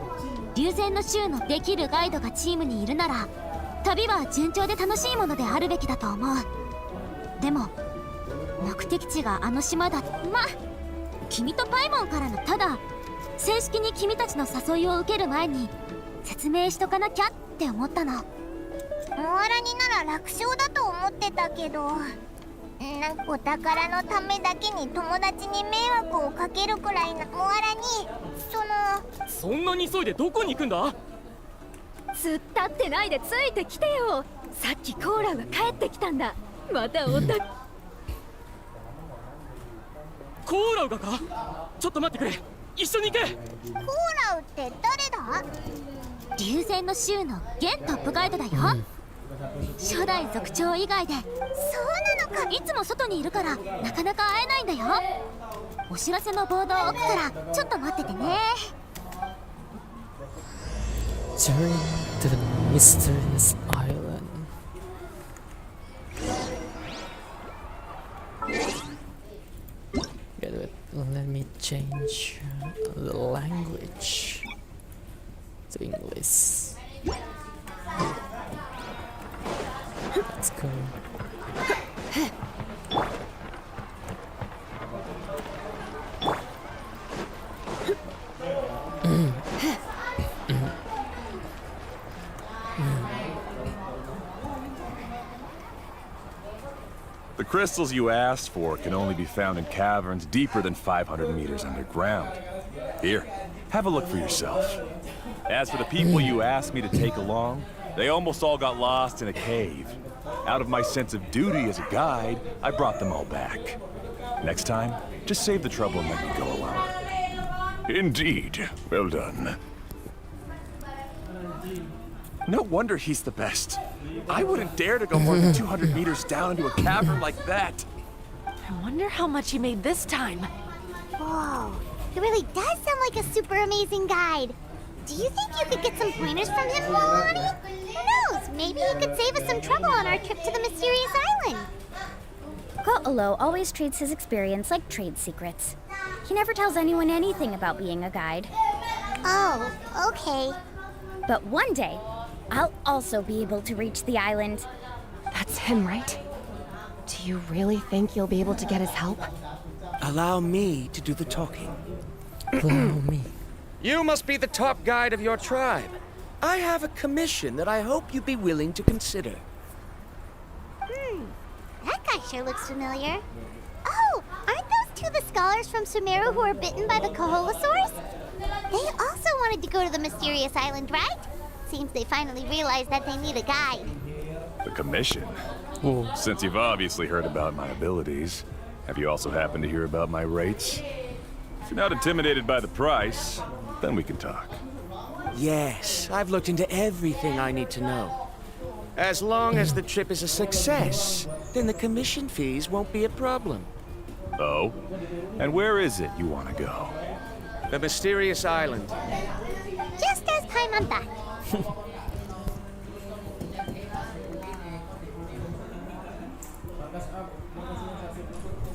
龍涎の衆のできるガイドがチームにいるなら旅は順調で楽しいものであるべきだと思う。でも目的地があの島だ。君とパイモンからのただ正式に君たちの誘いを受ける前に説明しとかなきゃって思ったの。モアラニなら楽勝だと思ってたけど、お宝のためだけに友達に迷惑をかけるくらいなモアラニ、そんなに急いでどこに行くんだ？突っ立ってないでついてきてよ。さっきコーラが帰ってきたんだ。またおたコーラウがか？ちょっと待ってくれ、一緒に行け。コーラウって誰だ？龍涎の衆の現トップガイドだよ。初代族長以外で。そうなのか。いつも外にいるからなかなか会えないんだよ。お知らせのボードを置くからちょっと待っててね。 Journey to the mysterious island. Wait, let me change the language to English. Let's go. The crystals you asked for can only be found in caverns deeper than 500 meters underground. Here, have a look for yourself. As for the people you asked me to take along, they almost all got lost in a cave. Out of my sense of duty as a guide, I brought them all back. Next time, just save the trouble and let me go alone. Indeed. Well done. No wonder he's the best. I wouldn't dare to go more than 200 meters down into a cavern like that. I wonder how much he made this time. Whoa, it really does sound like a super amazing guide. Do you think you could get some pointers from him, Milani? Who knows? Maybe he could save us some trouble on our trip to the mysterious island. Ko'olo always treats his experience like trade secrets. He never tells anyone anything about being a guide. Oh, okay. But one day, I'll also be able to reach the island. That's him, right? Do you really think you'll be able to get his help? Allow me to do the talking. Allow me. You must be the top guide of your tribe. I have a commission that I hope you'd be willing to consider. That guy sure looks familiar. Oh, aren't those two the scholars from Sumeru who were bitten by the Koholosaurs? They also wanted to go to the mysterious island, right? Seems they finally realized that they need a guide. The commission? Whoa. Since you've obviously heard about my abilities, have you also happened to hear about my rates? If you're not intimidated by the price, then we can talk. Yes, I've looked into everything I need to know. As long as the trip is a success, then the commission fees won't be a problem. Oh? And where is it you want to go? The mysterious island. Just as Paimon.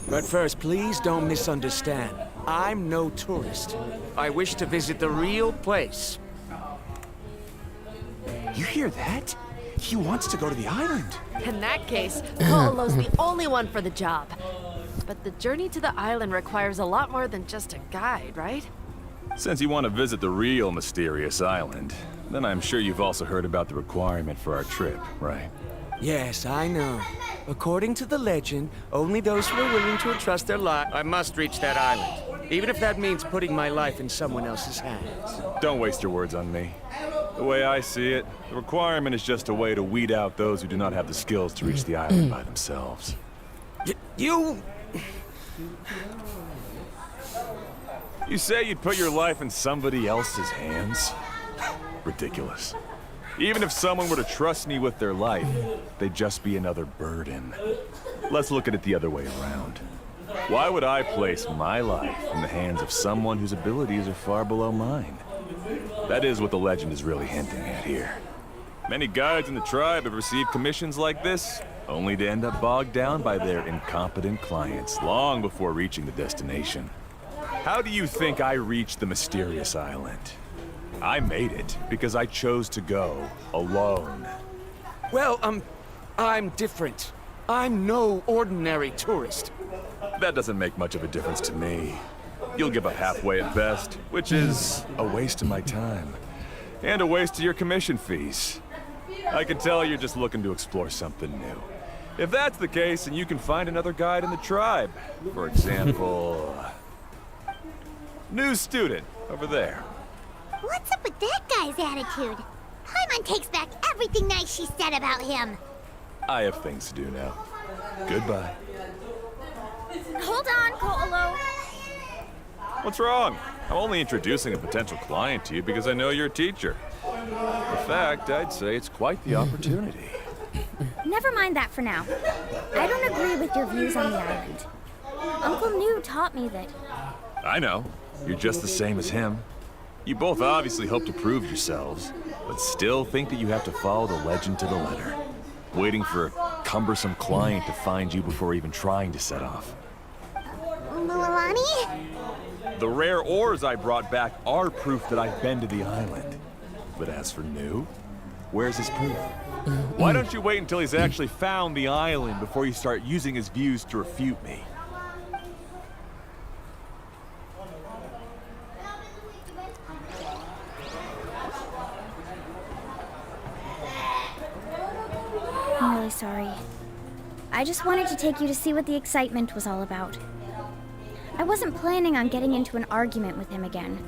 But first, please don't misunderstand. I'm no tourist. I wish to visit the real place. You hear that? He wants to go to the island. In that case, Ko'olo's the only one for the job. But the journey to the island requires a lot more than just a guide, right? Since you want to visit the real mysterious island, then I'm sure you've also heard about the requirement for our trip, right? Yes, I know. According to the legend, only those who are willing to entrust their life. I must reach that island, even if that means putting my life in someone else's hands. Don't waste your words on me. The way I see it, the requirement is just a way to weed out those who do not have the skills to reach the island by themselves. You say you'd put your life in somebody else's hands? Ridiculous. Even if someone were to trust me with their life, they'd just be another burden. Let's look at it the other way around. Why would I place my life in the hands of someone whose abilities are far below mine? That is what the legend is really hinting at here. Many guides in the tribe have received commissions like this, only to end up bogged down by their incompetent clients long before reaching the destination. How do you think I reached the mysterious island? I made it because I chose to go alone. Well, I'm different. I'm no ordinary tourist. That doesn't make much of a difference to me. You'll give up halfway at best, which is a waste of my time. And a waste of your commission fees. I can tell you're just looking to explore something new. If that's the case, then you can find another guide in the tribe. For example, new student over there. What's up with that guy's attitude? Paimon takes back everything nice she said about him. I have things to do now. Goodbye. Hold on, Ko'olo. What's wrong? I'm only introducing a potential client to you because I know you're a teacher. In fact, I'd say it's quite the opportunity. Never mind that for now. I don't agree with your views on the island. Uncle New taught me that. I know. You're just the same as him. You both obviously hope to prove yourselves, but still think that you have to follow the legend to the letter, waiting for a cumbersome client to find you before even trying to set off. Mulani? The rare ores I brought back are proof that I've been to the island. But as for New, where's his proof? Why don't you wait until he's actually found the island before you start using his views to refute me? I'm really sorry. I just wanted to take you to see what the excitement was all about. I wasn't planning on getting into an argument with him again.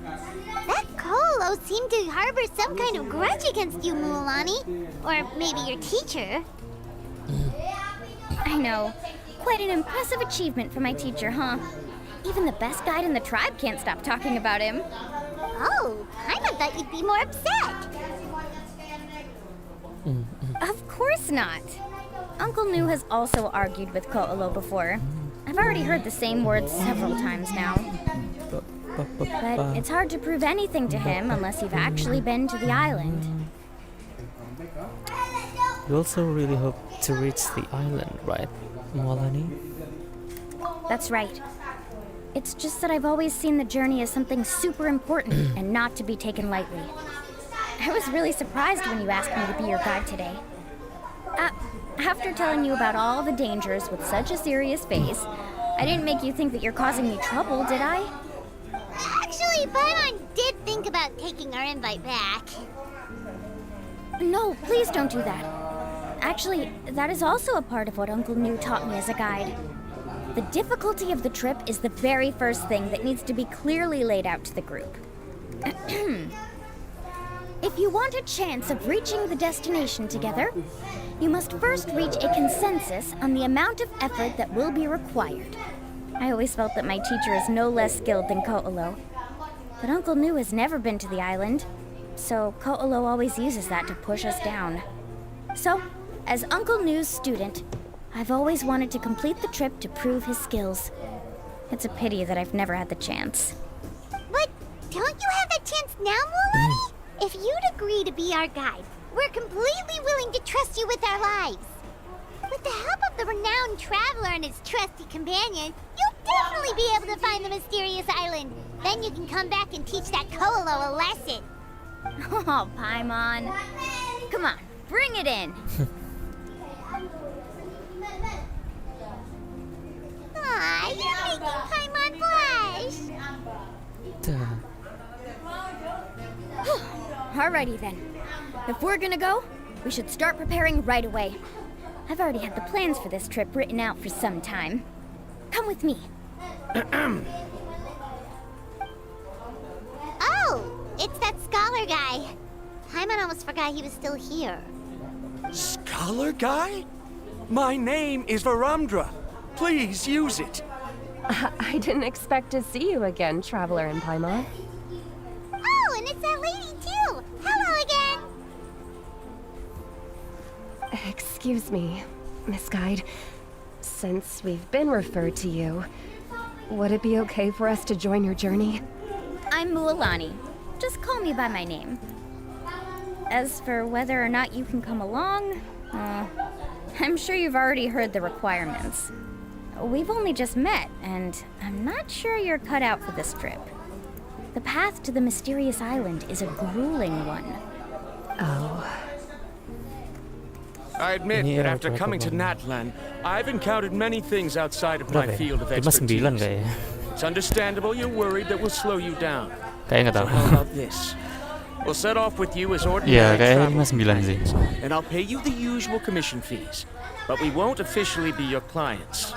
That Ko'olo seemed to harbor some kind of grudge against you, Mulani. Or maybe your teacher. I know. Quite an impressive achievement for my teacher, huh? Even the best guide in the tribe can't stop talking about him. Oh, I thought you'd be more upset. Of course not. Uncle New has also argued with Ko'olo before. I've already heard the same words several times now. But it's hard to prove anything to him unless you've actually been to the island. You also really hope to reach the island, right, Molani? That's right. It's just that I've always seen the journey as something super important and not to be taken lightly. I was really surprised when you asked me to be your guide today. After telling you about all the dangers with such a serious face, I didn't make you think that you're causing me trouble, did I? Actually, Paimon did think about taking our invite back. No, please don't do that. Actually, that is also a part of what Uncle New taught me as a guide. The difficulty of the trip is the very first thing that needs to be clearly laid out to the group. If you want a chance of reaching the destination together, you must first reach a consensus on the amount of effort that will be required. I always felt that my teacher is no less skilled than Ko'olo. But Uncle New has never been to the island, so Ko'olo always uses that to push us down. So, as Uncle New's student, I've always wanted to complete the trip to prove his skills. It's a pity that I've never had the chance. But don't you have that chance now, Mualani? If you'd agree to be our guide, we're completely willing to trust you with our lives. With the help of the renowned traveler and his trusty companion, you'll definitely be able to find the mysterious island. Then you can come back and teach that Ko'olo a lesson. Oh, Paimon. Come on, bring it in. Aw, you're making Paimon blush. Alrighty then. If we're gonna go, we should start preparing right away. I've already had the plans for this trip written out for some time. Come with me. Oh, it's that scholar guy. Paimon almost forgot he was still here. Scholar guy? My name is Varamdra. Please use it. I didn't expect to see you again, Traveler and Paimon. Oh, and it's that lady too. Hello again. Excuse me, Miss Guide. Since we've been referred to you, would it be okay for us to join your journey? I'm Mualani. Just call me by my name. As for whether or not you can come along, I'm sure you've already heard the requirements. We've only just met, and I'm not sure you're cut out for this trip. The path to the mysterious island is a grueling one. Oh. I admit that after coming to Natlan, I've encountered many things outside of my field of expertise. It's understandable you're worried that we'll slow you down. Kayaknya nggak So tahu. how about this? We'll set off with you as ordinary Kayaknya travel 59 sih. and I'll pay you the usual commission fees, but we won't officially be your clients.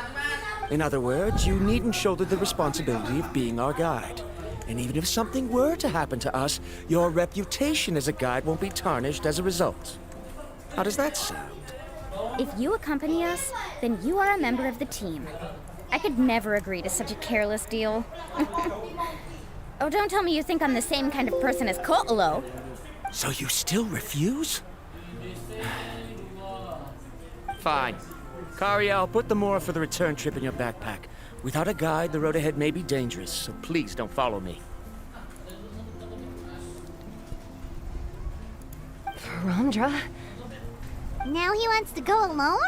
In other words, you needn't shoulder the responsibility of being our guide. And even if something were to happen to us, your reputation as a guide won't be tarnished as a result. How does that sound? If you accompany us, then you are a member of the team. I could never agree to such a careless deal. Oh, don't tell me you think I'm the same kind of person as Ko'olo. So you still refuse? Fine. Kariel, put the more for the return trip in your backpack. Without a guide, the road ahead may be dangerous, so please don't follow me. Varamdra? Now he wants to go alone?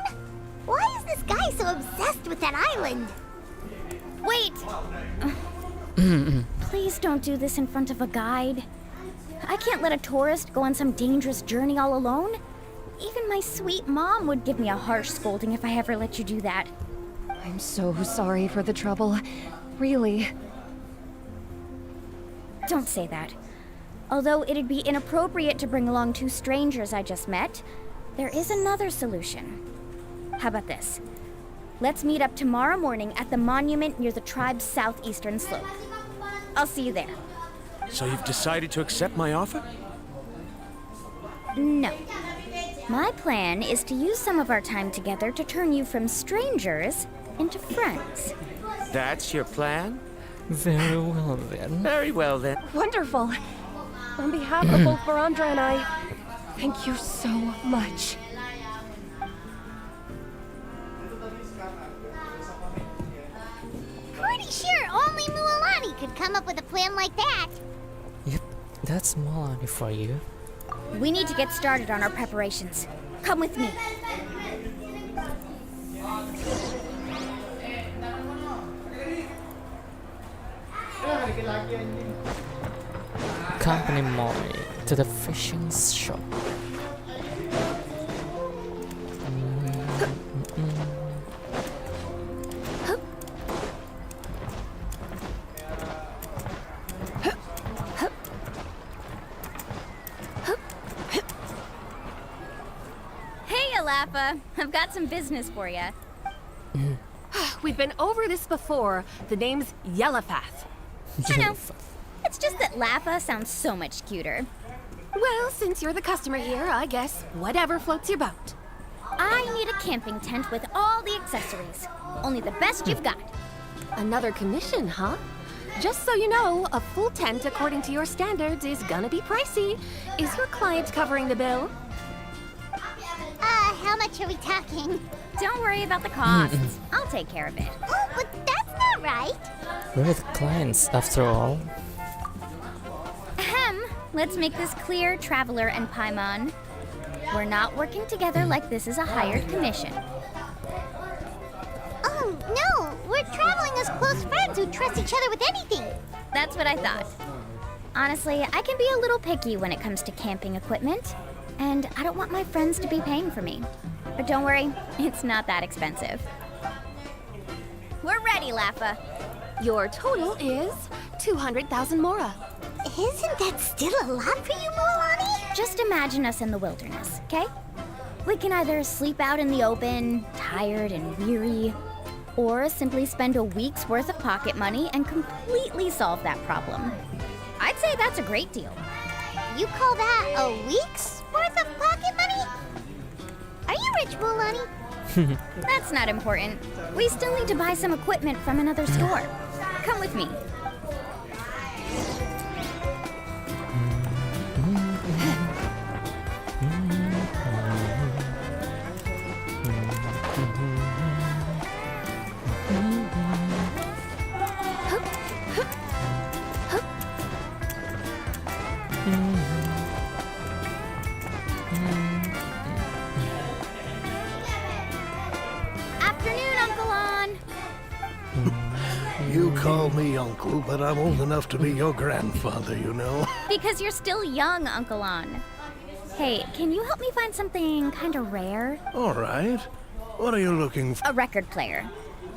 Why is this guy so obsessed with that island? Wait! Please don't do this in front of a guide. I can't let a tourist go on some dangerous journey all alone. Even my sweet mom would give me a harsh scolding if I ever let you do that. I'm so sorry for the trouble. Really. Don't say that. Although it'd be inappropriate to bring along two strangers I just met, there is another solution. How about this? Let's meet up tomorrow morning at the monument near the tribe's southeastern slope. I'll see you there. So you've decided to accept my offer? No. My plan is to use some of our time together to turn you from strangers into friends. That's your plan? Very well then. Very well then. Wonderful. On behalf of both Varamdra and I, thank you so much. Pretty sure only Mualani could come up with a plan like that. Yep, that's Mualani for you. We need to get started on our preparations. Come with me. Accompany Molly to the fishing shop. Hey, Alapha. I've got some business for you. We've been over this before. The name's Yellowpath. I know. It's just that Lappa sounds so much cuter. Well, since you're the customer here, I guess whatever floats your boat. I need a camping tent with all the accessories. Only the best you've got. Another commission, huh? Just so you know, a full tent according to your standards is gonna be pricey. Is your client covering the bill? How much are we talking? Don't worry about the costs. I'll take care of it. Oh, but that's not right. We're the clients, after all. Ahem. Let's make this clear, Traveler and Paimon. We're not working together like this is a hired commission. Oh, no. We're traveling as close friends who trust each other with anything. That's what I thought. Honestly, I can be a little picky when it comes to camping equipment, and I don't want my friends to be paying for me. But don't worry, it's not that expensive. We're ready, Lappa. Your total is 200,000 mora. Isn't that still a lot for you, Mualani? Just imagine us in the wilderness, okay? We can either sleep out in the open, tired and weary, or simply spend a week's worth of pocket money and completely solve that problem. I'd say that's a great deal. You call that a week's worth of pocket money? Are you rich, Mualani? That's not important. We still need to buy some equipment from another store. Come with me. Afternoon, Uncle On. You call me uncle, but I'm old enough to be your grandfather, you know. Because you're still young, Uncle On. Hey, can you help me find something kind of rare? All right. What are you looking for? A record player.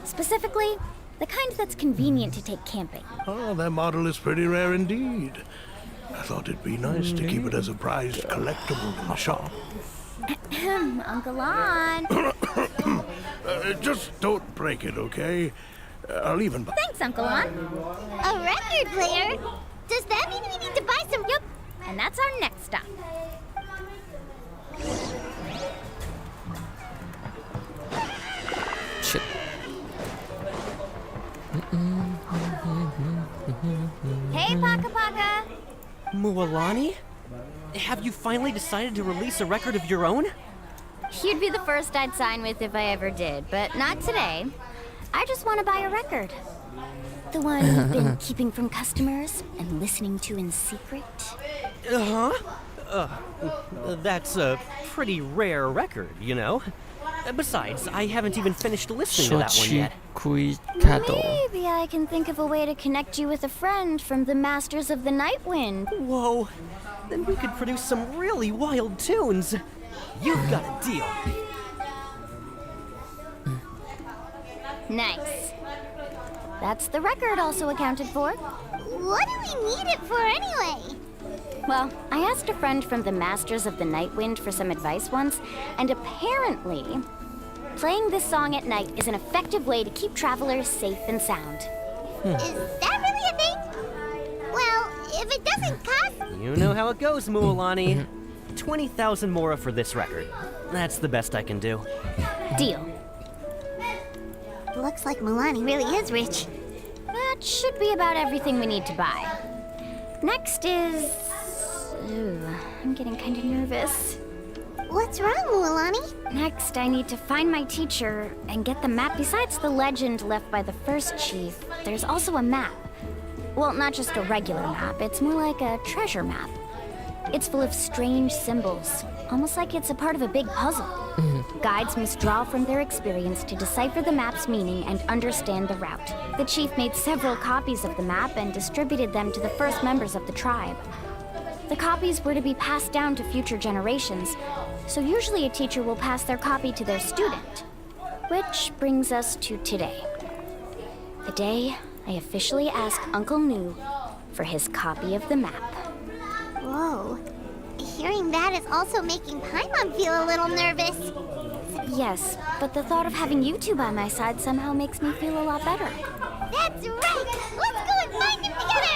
Specifically, the kind that's convenient to take camping. Oh, that model is pretty rare indeed. I thought it'd be nice to keep it as a prized collectible in the shop. Uncle On. Just don't break it, okay? I'll even buy. Thanks, Uncle On. A record player? Does that mean we need to buy some? Yep. And that's our next stop. Shit. Hey, Paka Paka. Mualani? Have you finally decided to release a record of your own? You'd be the first I'd sign with if I ever did, but not today. I just want to buy a record. The one you've been keeping from customers and listening to in secret. That's a pretty rare record, you know? Besides, I haven't even finished listening to that one yet. Maybe I can think of a way to connect you with a friend from the Masters of the Night Wind. Whoa, then we could produce some really wild tunes. You've got a deal. Nice. That's the record also accounted for. What do we need it for anyway? Well, I asked a friend from the Masters of the Night Wind for some advice once, and apparently, playing this song at night is an effective way to keep travelers safe and sound. Is that really a thing? Well, if it doesn't cost... You know how it goes, Mualani. 20,000 mora for this record. That's the best I can do. Deal. Looks like Mualani really is rich. That should be about everything we need to buy. Next is... Ooh, I'm getting kind of nervous. What's wrong, Mualani? Next, I need to find my teacher and get the map. Besides the legend left by the first chief, there's also a map. Well, not just a regular map, it's more like a treasure map. It's full of strange symbols, almost like it's a part of a big puzzle. Guides must draw from their experience to decipher the map's meaning and understand the route. The chief made several copies of the map and distributed them to the first members of the tribe. The copies were to be passed down to future generations, so usually a teacher will pass their copy to their student. Which brings us to today. The day I officially asked Uncle Nu for his copy of the map. Whoa. Hearing that is also making Paimon feel a little nervous. Yes, but the thought of having you two by my side somehow makes me feel a lot better. That's right! Let's go and find them together!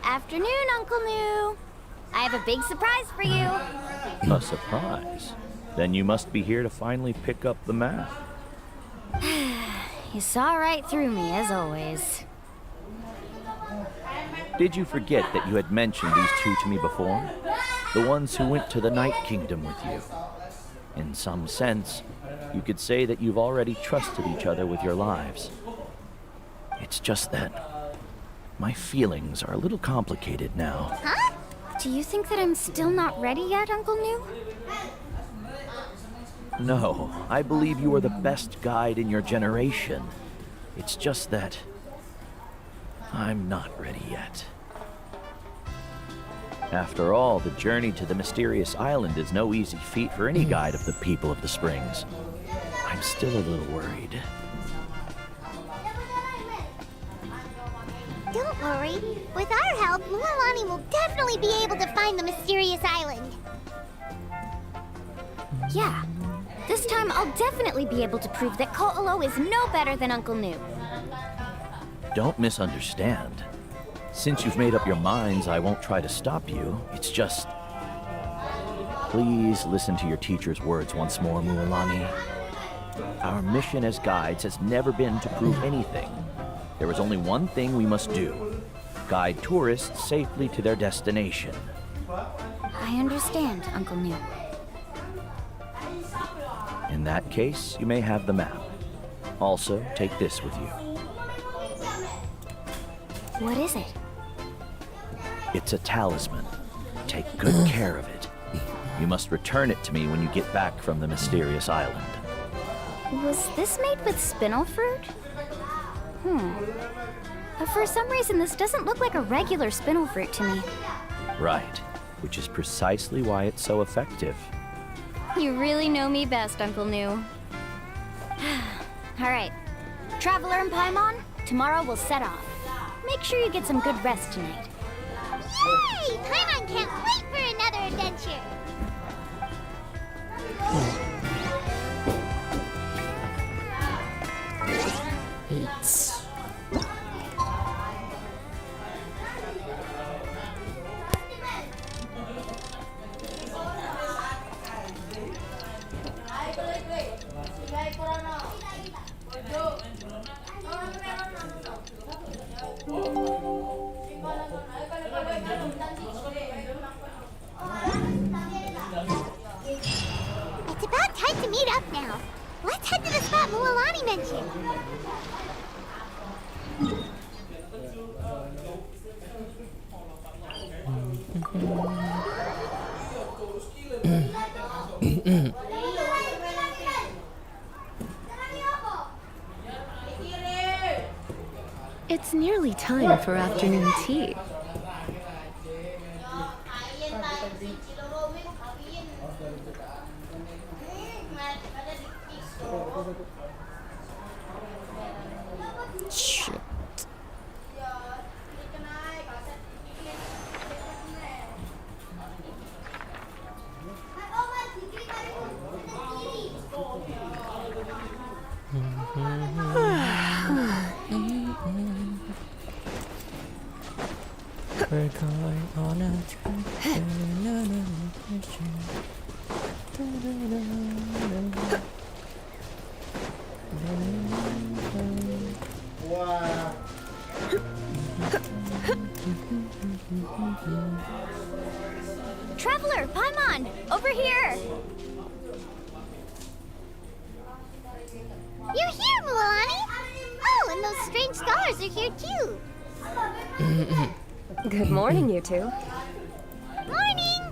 Afternoon, Uncle Nu. I have a big surprise for you. A surprise? Then you must be here to finally pick up the map. You saw right through me, as always. Did you forget that you had mentioned these two to me before? The ones who went to the Night Kingdom with you. In some sense, you could say that you've already trusted each other with your lives. It's just that my feelings are a little complicated now. Huh? Do you think that I'm still not ready yet, Uncle Nu? No, I believe you are the best guide in your generation. It's just that I'm not ready yet. After all, the journey to the mysterious island is no easy feat for any guide of the people of the Springs. I'm still a little worried. Don't worry. With our help, Mualani will definitely be able to find the mysterious island. Yeah. This time I'll definitely be able to prove that Ko'olo is no better than Uncle Nu. Don't misunderstand. Since you've made up your minds, I won't try to stop you. It's just... Please listen to your teacher's words once more, Mualani. Our mission as guides has never been to prove anything. There is only one thing we must do. Guide tourists safely to their destination. I understand, Uncle Nu. In that case, you may have the map. Also, take this with you. What is it? It's a talisman. Take good care of it. You must return it to me when you get back from the mysterious island. Was this made with spinel fruit? For some reason, this doesn't look like a regular spinel fruit to me. Right, which is precisely why it's so effective. You really know me best, Uncle Nu. All right, Traveler and Paimon, tomorrow we'll set off. Make sure you get some good rest tonight. Yay! Paimon can't wait for another adventure! It's... It's about time to meet up now. Let's head to the spot Mualani mentioned. It's nearly time for afternoon tea. Shit. We're going on a trip. Traveler, Paimon, over here! You're here, Mualani! Oh, and those strange scholars are here too! Good morning, you two. Morning!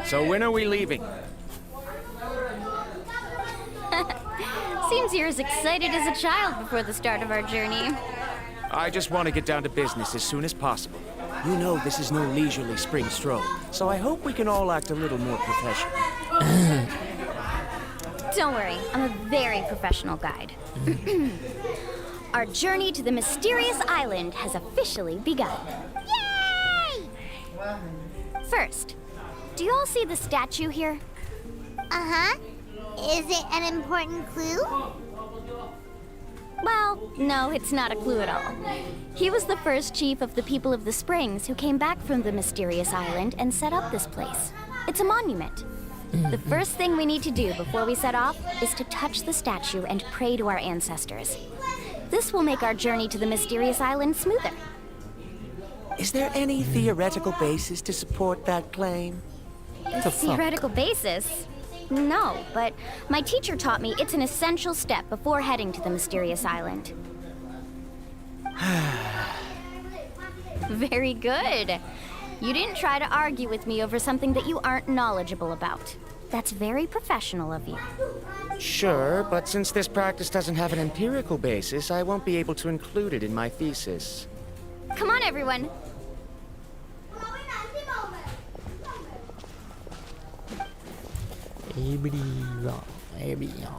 So when are we leaving? Seems you're as excited as a child before the start of our journey. I just want to get down to business as soon as possible. You know this is no leisurely spring stroll, so I hope we can all act a little more professional. Don't worry, I'm a very professional guide. Our journey to the mysterious island has officially begun. Yay! First, do you all see the statue here? Uh-huh. Is it an important clue? Well, no, it's not a clue at all. He was the first chief of the people of the Springs who came back from the mysterious island and set up this place. It's a monument. The first thing we need to do before we set off is to touch the statue and pray to our ancestors. This will make our journey to the mysterious island smoother. Is there any theoretical basis to support that claim? Theoretical basis? No, but my teacher taught me it's an essential step before heading to the mysterious island. Very good. You didn't try to argue with me over something that you aren't knowledgeable about. That's very professional of you. Sure, but since this practice doesn't have an empirical basis, I won't be able to include it in my thesis. Come on, everyone.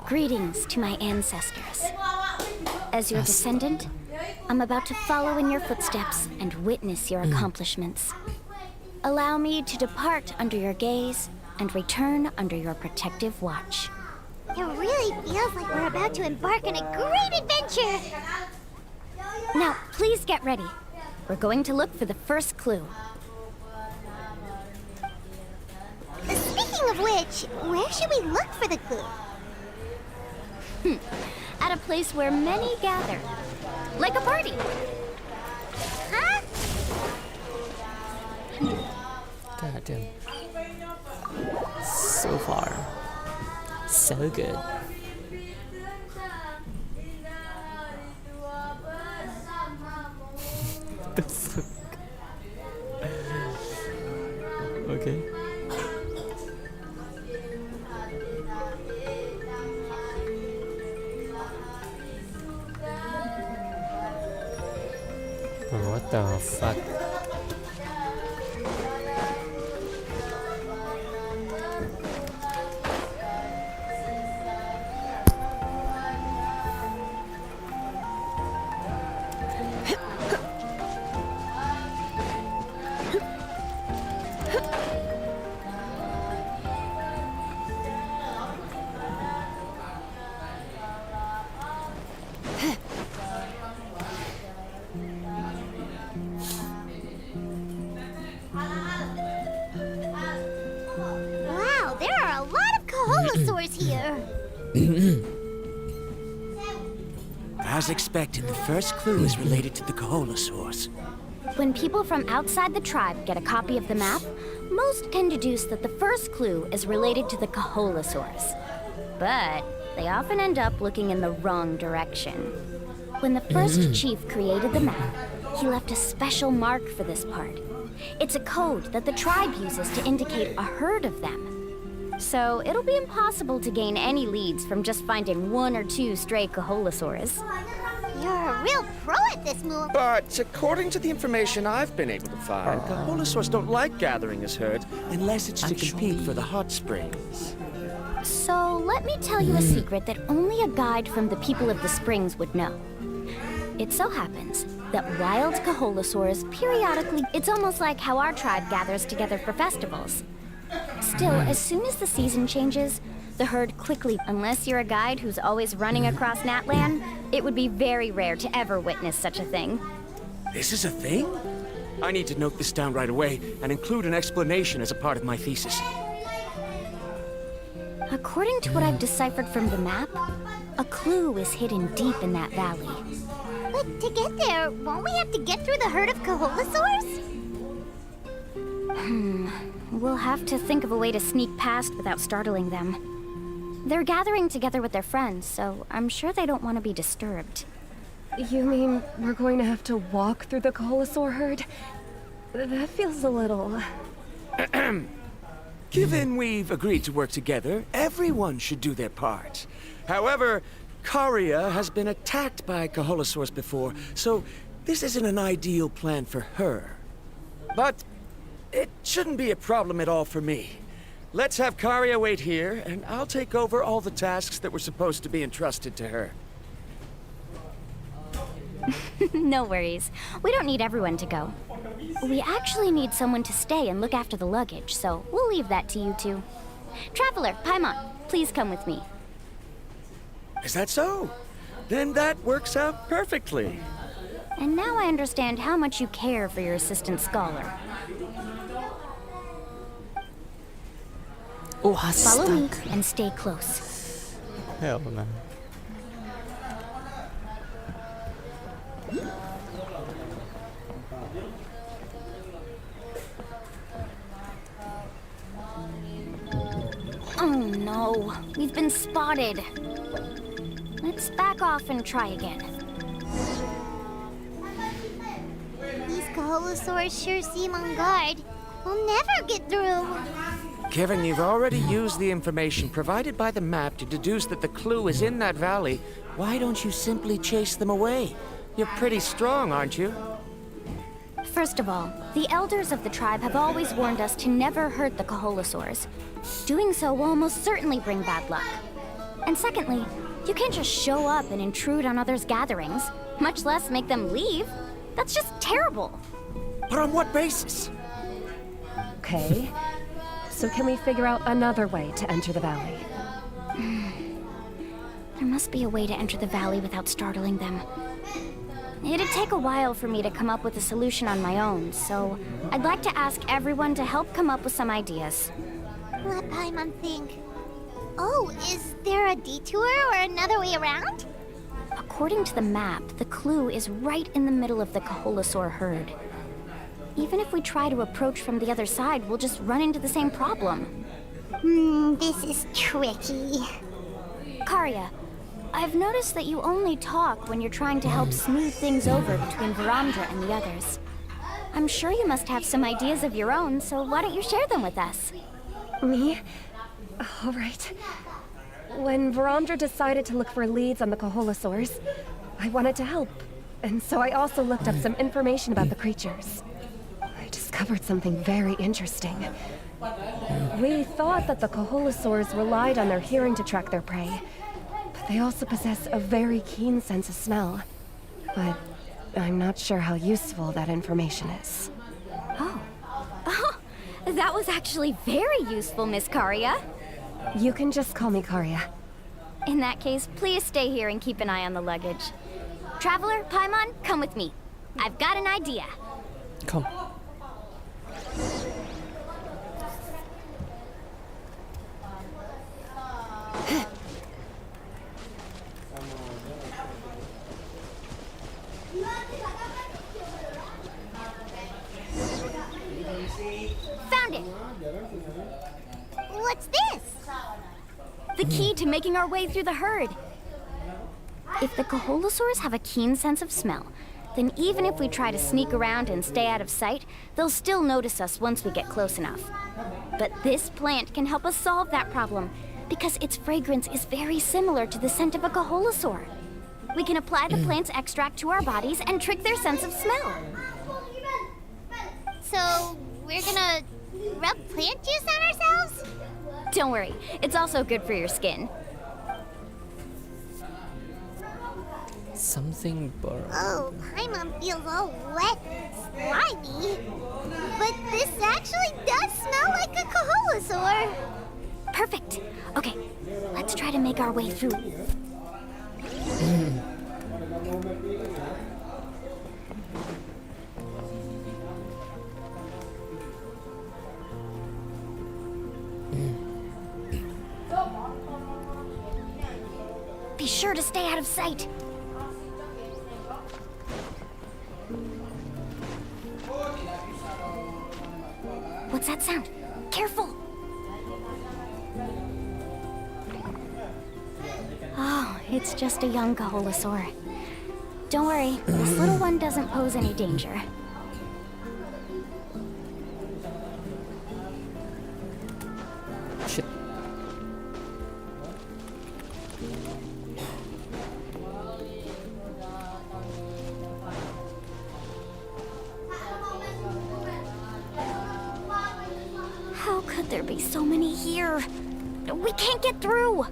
Greetings to my ancestors. As your descendant, I'm about to follow in your footsteps and witness your accomplishments. Allow me to depart under your gaze and return under your protective watch. It really feels like we're about to embark on a great adventure! Now, please get ready. We're going to look for the first clue. Speaking of which, where should we look for the clue? At a place where many gather. Like a party. Huh? God damn. So far, so good. The fuck? Okay. What the fuck? Wow, there are a lot of Kaholosaurs here! As expected, the first clue is related to the Kaholosaurs. When people from outside the tribe get a copy of the map, most can deduce that the first clue is related to the Kaholosaurs. But they often end up looking in the wrong direction. When the first chief created the map, he left a special mark for this part. It's a code that the tribe uses to indicate a herd of them. So it'll be impossible to gain any leads from just finding one or two stray Kaholosaurs. You're a real pro at this, Mool. But according to the information I've been able to find, Kaholosaurs don't like gathering as herds unless it's to compete for the hot springs. So let me tell you a secret that only a guide from the people of the springs would know. It so happens that wild Kaholosaurs periodically... It's almost like how our tribe gathers together for festivals. Still, as soon as the season changes, the herd quickly... Unless you're a guide who's always running across Natlan, it would be very rare to ever witness such a thing. This is a thing? I need to note this down right away and include an explanation as a part of my thesis. According to what I've deciphered from the map, A clue is hidden deep in that valley. But to get there, won't we have to get through the herd of Kaholasaurs? We'll have to think of a way to sneak past without startling them. They're gathering together with their friends, so I'm sure they don't want to be disturbed. You mean we're going to have to walk through the Kaholasaur herd? That feels a little... Given we've agreed to work together, everyone should do their part. However, Karia has been attacked by Kaholasaurs before, so this isn't an ideal plan for her. But it shouldn't be a problem at all for me. Let's have Karia wait here, and I'll take over all the tasks that were supposed to be entrusted to her. No worries. We don't need everyone to go. We actually need someone to stay and look after the luggage, so we'll leave that to you two. Traveler, Paimon, please come with me. Is that so? Then that works out perfectly. And now I understand how much you care for your assistant scholar. Oh, Follow me and stay close. Hell no. Oh no, we've been spotted. Let's back off and try again. These Kaholasaurs sure seem on guard. We'll never get through. Given you've already used the information provided by the map to deduce that the clue is in that valley, why don't you simply chase them away? You're pretty strong, aren't you? First of all, the elders of the tribe have always warned us to never hurt the Kaholasaurs. Doing so will almost certainly bring bad luck. And secondly, you can't just show up and intrude on others' gatherings, much less make them leave. That's just terrible. But on what basis? Okay. So can we figure out another way to enter the valley? There must be a way to enter the valley without startling them. It'd take a while for me to come up with a solution on my own, so I'd like to ask everyone to help come up with some ideas. Let Paimon think. Oh, is there a detour or another way around? According to the map, the clue is right in the middle of the Kaholasaur herd. Even if we try to approach from the other side, we'll just run into the same problem. This is tricky. Karia, I've noticed that you only talk when you're trying to help smooth things over between Varamdra and the others. I'm sure you must have some ideas of your own, so why don't you share them with us? Me? All right. When Varamdra decided to look for leads on the Kaholasaurs, I wanted to help. And so I also looked up some information about the creatures. I discovered something very interesting. We thought that the Kaholasaurs relied on their hearing to track their prey, but they also possess a very keen sense of smell. But I'm not sure how useful that information is. Oh, that was actually very useful, Miss Karia. You can just call me Karia. In that case, please stay here and keep an eye on the luggage. Traveler, Paimon, come with me. I've got an idea. Come. Found it! What's this? The key to making our way through the herd. If the Kaholasaurs have a keen sense of smell, then even if we try to sneak around and stay out of sight, they'll still notice us once we get close enough. But this plant can help us solve that problem, because its fragrance is very similar to the scent of a Kaholasaur. We can apply the plant's extract to our bodies and trick their sense of smell. So, we're gonna rub plant juice on ourselves? Don't worry, it's also good for your skin. Something burns. Oh, Paimon feels all wet and slimy. But this actually does smell like a Kaholasaur. Perfect. Okay, let's try to make our way through. Be sure to stay out of sight. What's that sound? Careful! Oh, it's just a young Kaholosaur. Don't worry, this little one doesn't pose any danger. Shit. How could there be so many here? We can't get through!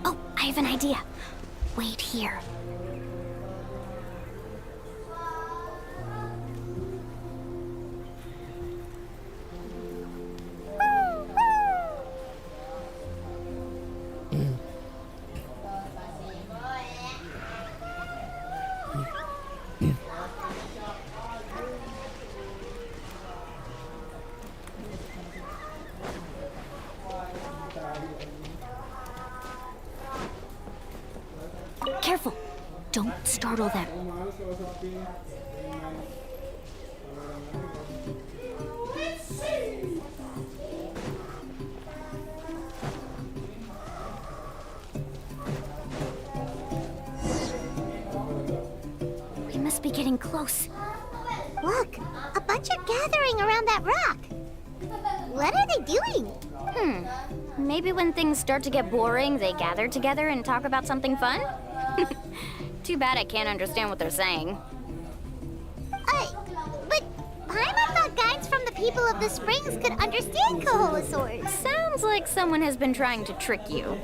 Oh, I have an idea. Wait here. Careful! Don't startle them. We must be getting close. Look, a bunch are gathering around that rock. What are they doing? Maybe when things start to get boring, they gather together and talk about something fun? Too bad I can't understand what they're saying. But Paimon thought guides from the people of the springs could understand Kaholosaurs. Sounds like someone has been trying to trick you.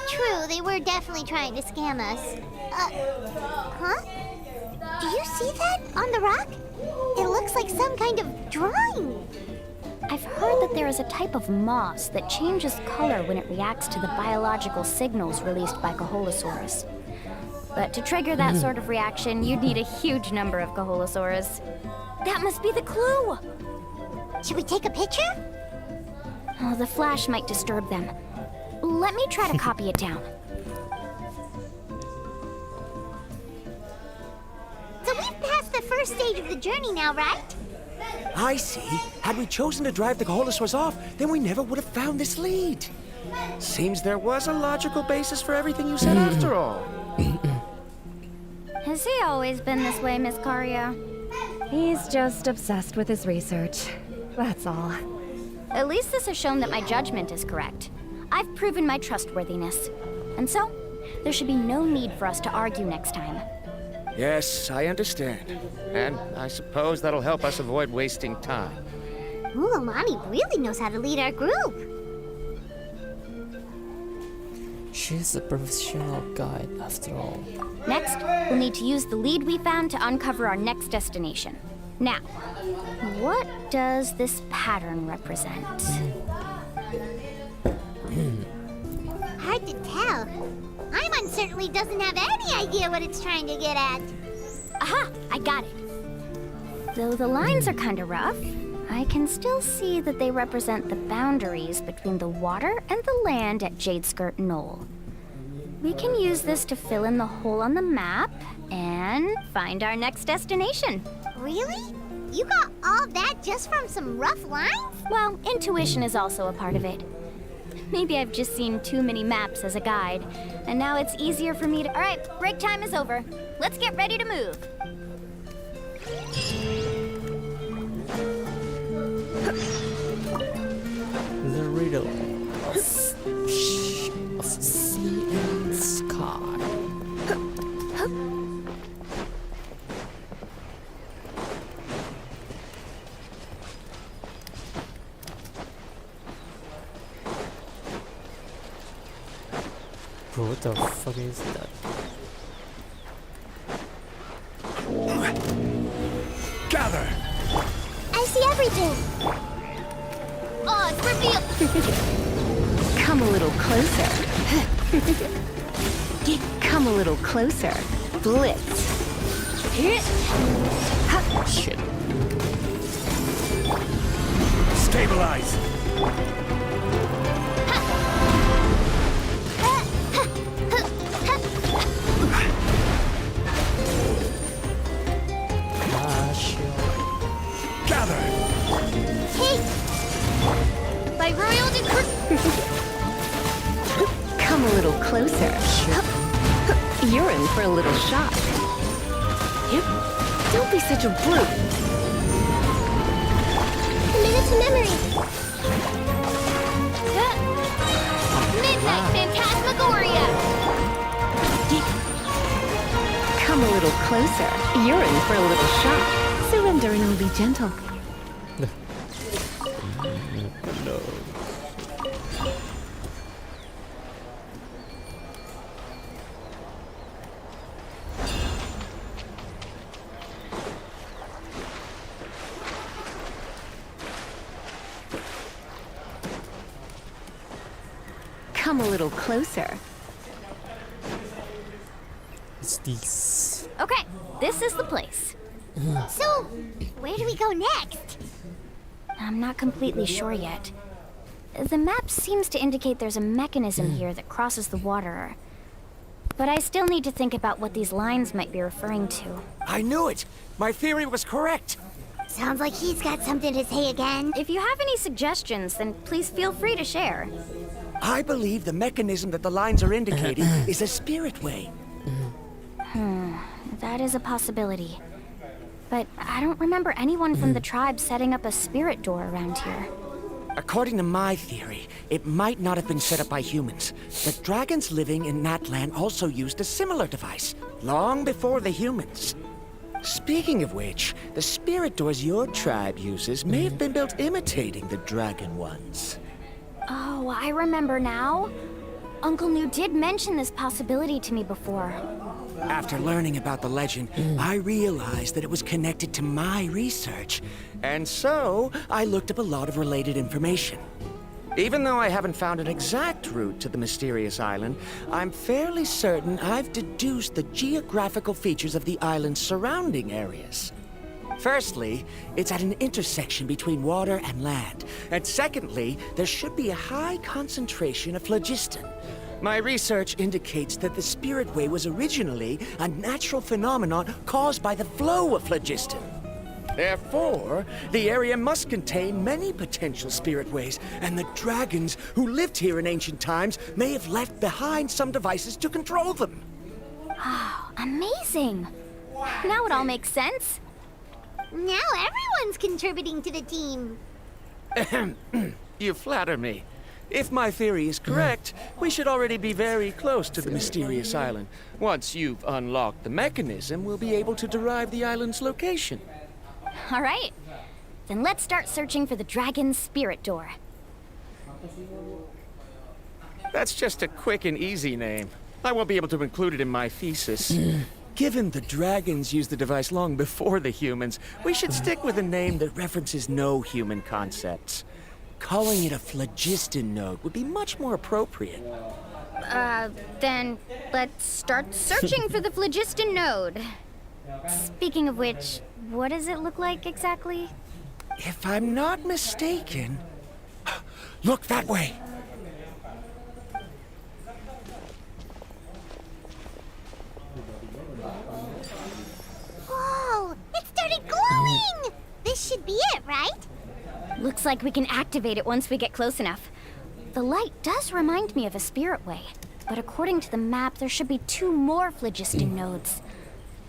True, they were definitely trying to scam us. Huh? Do you see that on the rock? It looks like some kind of drawing. I've heard that there is a type of moss that changes color when it reacts to the biological signals released by Kaholosaurs. But to trigger that sort of reaction, you'd need a huge number of Kaholosaurs. That must be the clue! Should we take a picture? Oh, the flash might disturb them. Let me try to copy it down. So we've passed the first stage of the journey now, right? I see. Had we chosen to drive the Kaholosaurs off, then we never would have found this lead. Seems there was a logical basis for everything you said after all. Has he always been this way, Miss Karia? He's just obsessed with his research. That's all. At least this has shown that my judgment is correct. I've proven my trustworthiness. And so, there should be no need for us to argue next time. Yes, I understand. And I suppose that'll help us avoid wasting time. Ulamani really knows how to lead our group. She's a professional guide after all. Next, we'll need to use the lead we found to uncover our next destination. Now, what does this pattern represent? Hard to tell. Paimon certainly doesn't have any idea what it's trying to get at. Aha! I got it. Though the lines are kind of rough, I can still see that they represent the boundaries between the water and the land at Jadeskirt Knoll. We can use this to fill in the hole on the map and find our next destination. Really? You got all that just from some rough lines? Well, intuition is also a part of it. Maybe I've just seen too many maps as a guide, and now it's easier for me to... All right, break time is over. Let's get ready to move. The riddle of sea and sky. Bro, what the fuck is that? Gather! I see everything. Oh, it's revealed. Come a little closer. Come a little closer. Blitz. Shit. Stabilize! You're in for a little shock. Yep. Don't be such a brute. Commit to memory. Midnight Phantasmagoria. Come a little closer. You're in for a little shock. Surrender and I'll be gentle. No. Come a little closer. It's this. Okay, this is the place. So, where do we go next? I'm not completely sure yet. The map seems to indicate there's a mechanism here that crosses the water. But I still need to think about what these lines might be referring to. I knew it! My theory was correct! Sounds like he's got something to say again. If you have any suggestions, then please feel free to share. I believe the mechanism that the lines are indicating is a spirit way. That is a possibility. But I don't remember anyone from the tribe setting up a spirit door around here. According to my theory, it might not have been set up by humans. The dragons living in that land also used a similar device, long before the humans. Speaking of which, the spirit doors your tribe uses may have been built imitating the dragon ones. Oh, I remember now. Uncle New did mention this possibility to me before. After learning about the legend, I realized that it was connected to my research, and so I looked up a lot of related information. Even though I haven't found an exact route to the mysterious island, I'm fairly certain I've deduced the geographical features of the island's surrounding areas. Firstly, it's at an intersection between water and land, and secondly, there should be a high concentration of phlogiston. My research indicates that the Spirit Way was originally a natural phenomenon caused by the flow of phlogiston. Therefore, the area must contain many potential spirit ways, and the dragons who lived here in ancient times may have left behind some devices to control them. Oh, amazing! Now it all makes sense. Now everyone's contributing to the team. You flatter me. If my theory is correct, we should already be very close to the mysterious island. Once you've unlocked the mechanism, we'll be able to derive the island's location. All right. Then let's start searching for the dragon's spirit door. That's just a quick and easy name. I won't be able to include it in my thesis. Given the dragons used the device long before the humans, we should stick with a name that references no human concepts. Calling it a phlogiston node would be much more appropriate. Then let's start searching for the phlogiston node. Speaking of which, what does it look like exactly? If I'm not mistaken... Look that way! Whoa! It started glowing! This should be it, right? Looks like we can activate it once we get close enough. The light does remind me of a spirit way, but according to the map, there should be 2 more phlogiston nodes.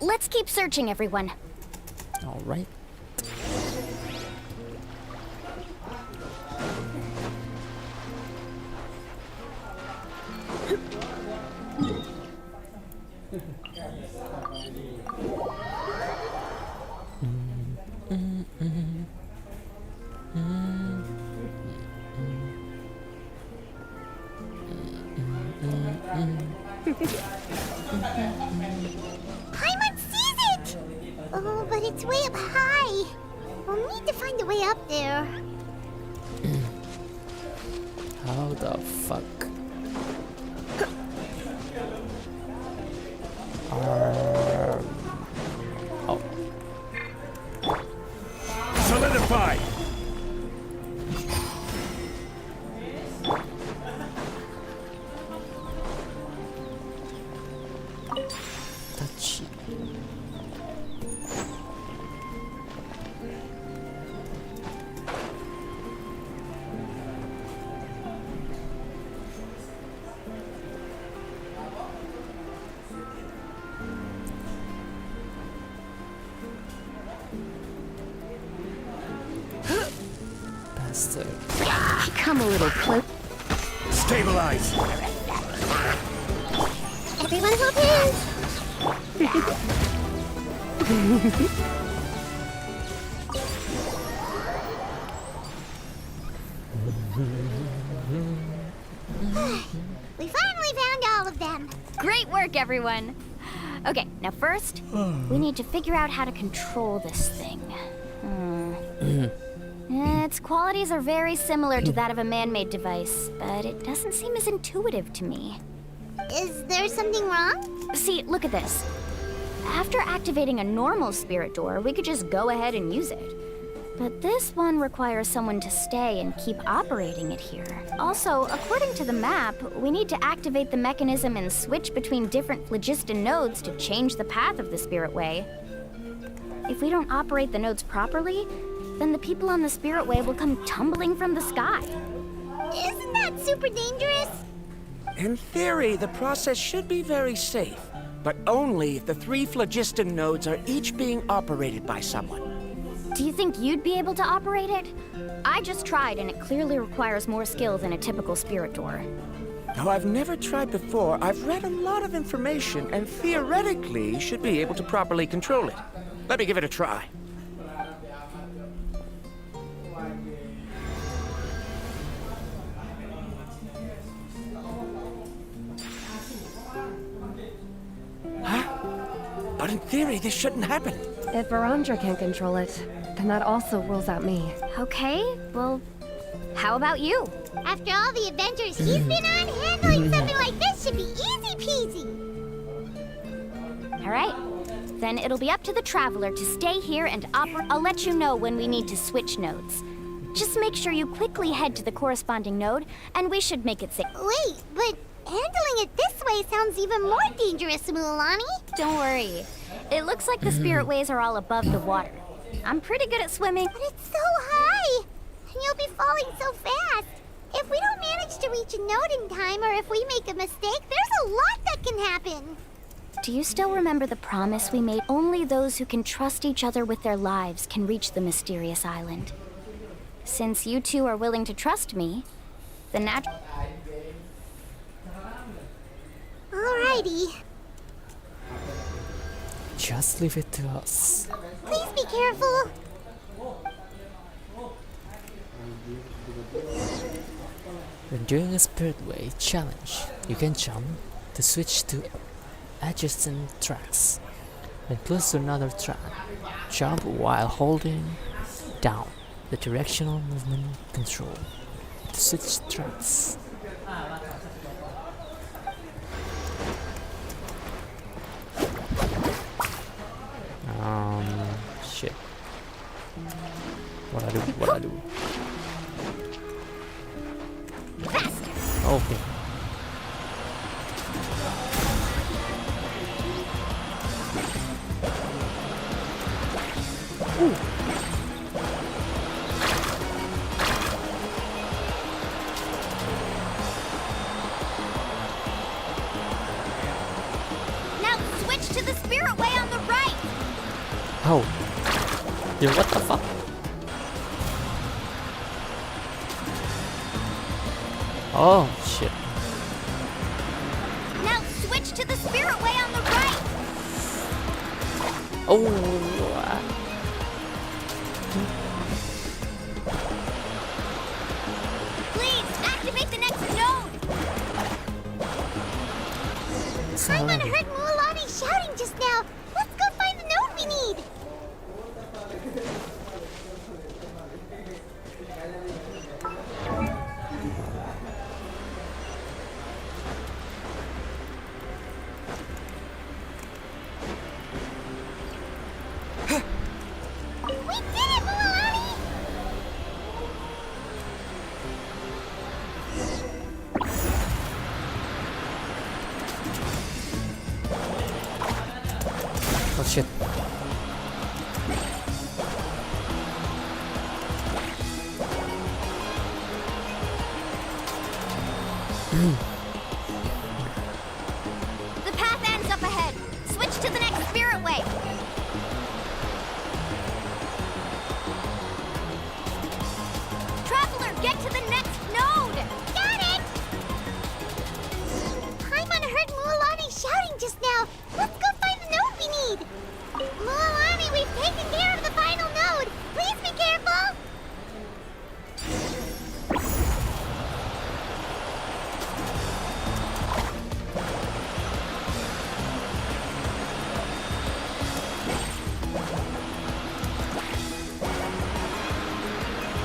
Let's keep searching, everyone. All right. Paimon sees it! Oh, but it's way up high. We'll need to find a way up there. How the fuck? Oh. Solidify! Touchy. faster. Come a little closer. Stabilize! Everyone hold hands! We finally found all of them. Great work, everyone. Okay, now first, we need to figure out how to control this thing. Its qualities are very similar to that of a man-made device, but it doesn't seem as intuitive to me. Is there something wrong? See, look at this. After activating a normal spirit door, we could just go ahead and use it. But this one requires someone to stay and keep operating it here. Also, according to the map, we need to activate the mechanism and switch between different phlogiston nodes to change the path of the spirit way. If we don't operate the nodes properly, then the people on the spirit way will come tumbling from the sky. Isn't that super dangerous? In theory, the process should be very safe, but only if the 3 phlogiston nodes are each being operated by someone. Do you think you'd be able to operate it? I just tried, and it clearly requires more skill than a typical spirit door. Though I've never tried before, I've read a lot of information and theoretically should be able to properly control it. Let me give it a try. But in theory, this shouldn't happen. If Verandra can't control it, then that also rules out me. Okay, well, how about you? After all the adventures he's been on, handling something like this should be easy peasy. All right. Then it'll be up to the Traveler to stay here and operate. I'll let you know when we need to switch nodes. Just make sure you quickly head to the corresponding node, and we should make it safe. Wait, but handling it this way sounds even more dangerous, Mualani. Don't worry. It looks like the spirit ways are all above the water. I'm pretty good at swimming. But it's so high, and you'll be falling so fast. If we don't manage to reach a node in time, or if we make a mistake, there's a lot that can happen. Do you still remember the promise we made? Only those who can trust each other with their lives can reach the mysterious island. Since you two are willing to trust me, the Alrighty. Just leave it to us. Please be careful. When doing a Spiritway challenge, you can jump to switch to adjacent tracks. When close to another track, jump while holding down the directional movement control to switch tracks. Shit. What I do? Okay. Ooh. Now switch to the spirit way on the right. Oh. Yo, what the fuck? Oh, shit. Now switch to the spirit way on the right. Oh. Please activate the next node. Paimon heard Mualani shouting just now. Let's go find the node we need. We did it, Mualani! Oh shit. The path ends up ahead. Switch to the next spirit way. Traveler, to the next node! Got it! Paimon heard Mualani shouting just now. Let's go find the node we need. Mualani, we've taken care of the final node. Please be careful.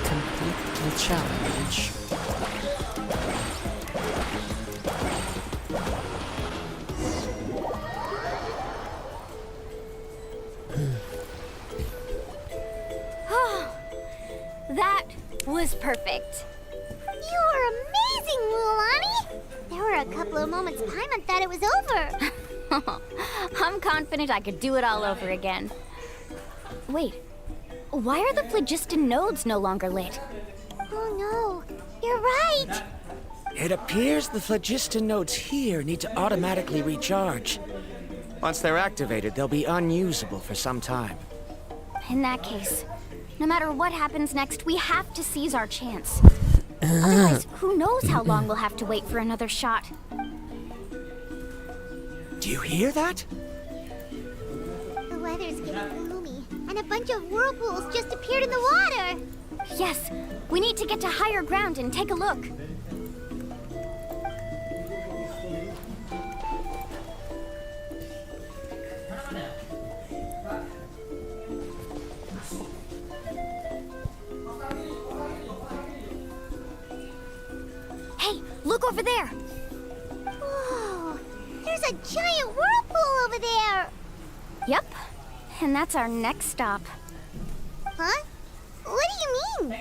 Complete the challenge. That was perfect. You are amazing, Mualani. There were a couple of moments Paimon thought it was over. I'm confident I could do it all over again. Wait, why are the phlogiston nodes no longer lit? Oh no, you're right. It appears the phlogiston nodes here need to automatically recharge. Once they're activated, they'll be unusable for some time. In that case, no matter what happens next, we have to seize our chance. Otherwise, who knows how long we'll have to wait for another shot. Do you hear that? The weather's getting gloomy, and a bunch of whirlpools just appeared in the water. Yes, we need to get to higher ground and take a look. Hey, look over there! Whoa, there's a giant whirlpool over there. Yep, and that's our next stop. Huh? What do you mean?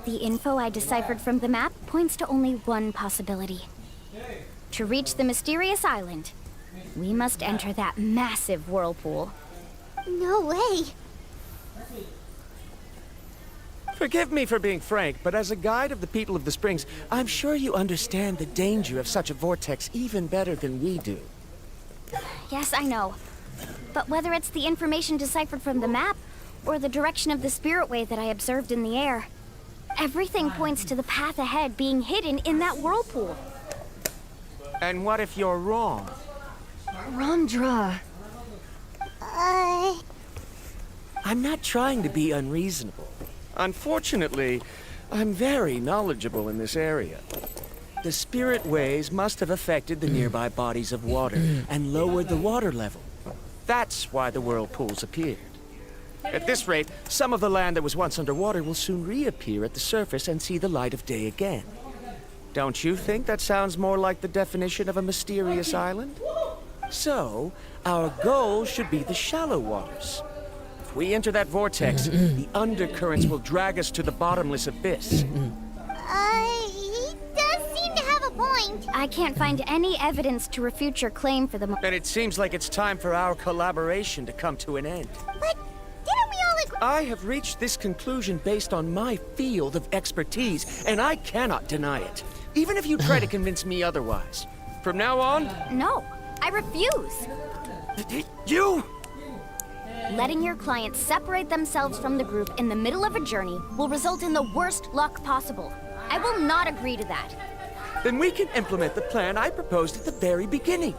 The info I deciphered from the map points to only one possibility. To reach the mysterious island, we must enter that massive whirlpool. No way. Forgive me for being frank, but as a guide of the people of the Springs, I'm sure you understand the danger of such a vortex even better than we do. Yes, I know. But whether it's the information deciphered from the map, or the direction of the spirit wave that I observed in the air, everything points to the path ahead being hidden in that whirlpool. And what if you're wrong? Rondra. I'm not trying to be unreasonable. Unfortunately, I'm very knowledgeable in this area. The spirit waves must have affected the nearby bodies of water and lowered the water level. That's why the whirlpools appeared. At this rate, some of the land that was once underwater will soon reappear at the surface and see the light of day again. Don't you think that sounds more like the definition of a mysterious island? So, our goal should be the shallow waters. If we enter that vortex, the undercurrents will drag us to the bottomless abyss. He does seem to have a point. I can't find any evidence to refute your claim for the Then it seems like it's time for our collaboration to come to an end. But didn't we all agree? I have reached this conclusion based on my field of expertise, and I cannot deny it, even if you try to convince me otherwise. From now on... No, I refuse. You... Letting your clients separate themselves from the group in the middle of a journey will result in the worst luck possible. I will not agree to that. Then we can implement the plan I proposed at the very beginning.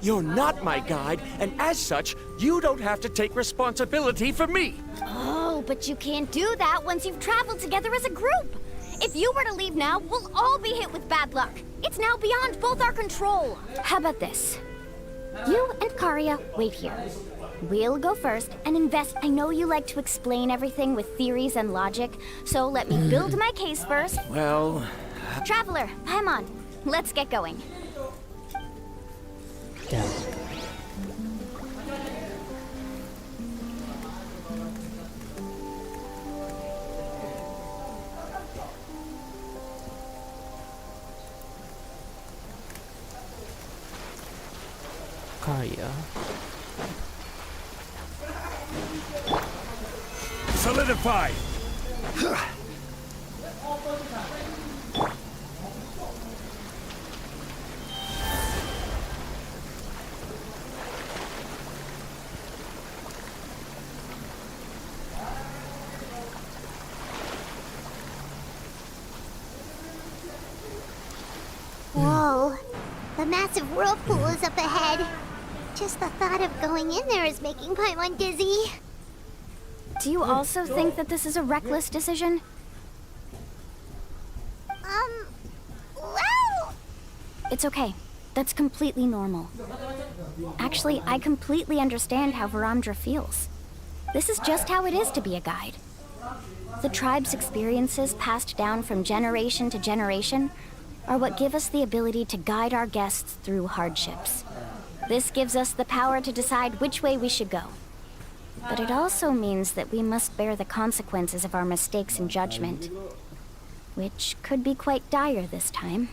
You're not my guide, and as such, you don't have to take responsibility for me. Oh, but you can't do that once you've traveled together as a group. If you were to leave now, we'll all be hit with bad luck. It's now beyond both our control. How about this? You and Karia wait here. We'll go first and invest. I know you like to explain everything with theories and logic, so let me build my case first. Well... Traveler, Paimon, let's get going. Yeah. Karia. Solidified! The massive whirlpool is up ahead. Just the thought of going in there is making Paimon dizzy. Do you also think that this is a reckless decision? Well... It's okay. That's completely normal. Actually, I completely understand how Varamdra feels. This is just how it is to be a guide. The tribe's experiences passed down from generation to generation are what give us the ability to guide our guests through hardships. This gives us the power to decide which way we should go. But it also means that we must bear the consequences of our mistakes and judgment, which could be quite dire this time.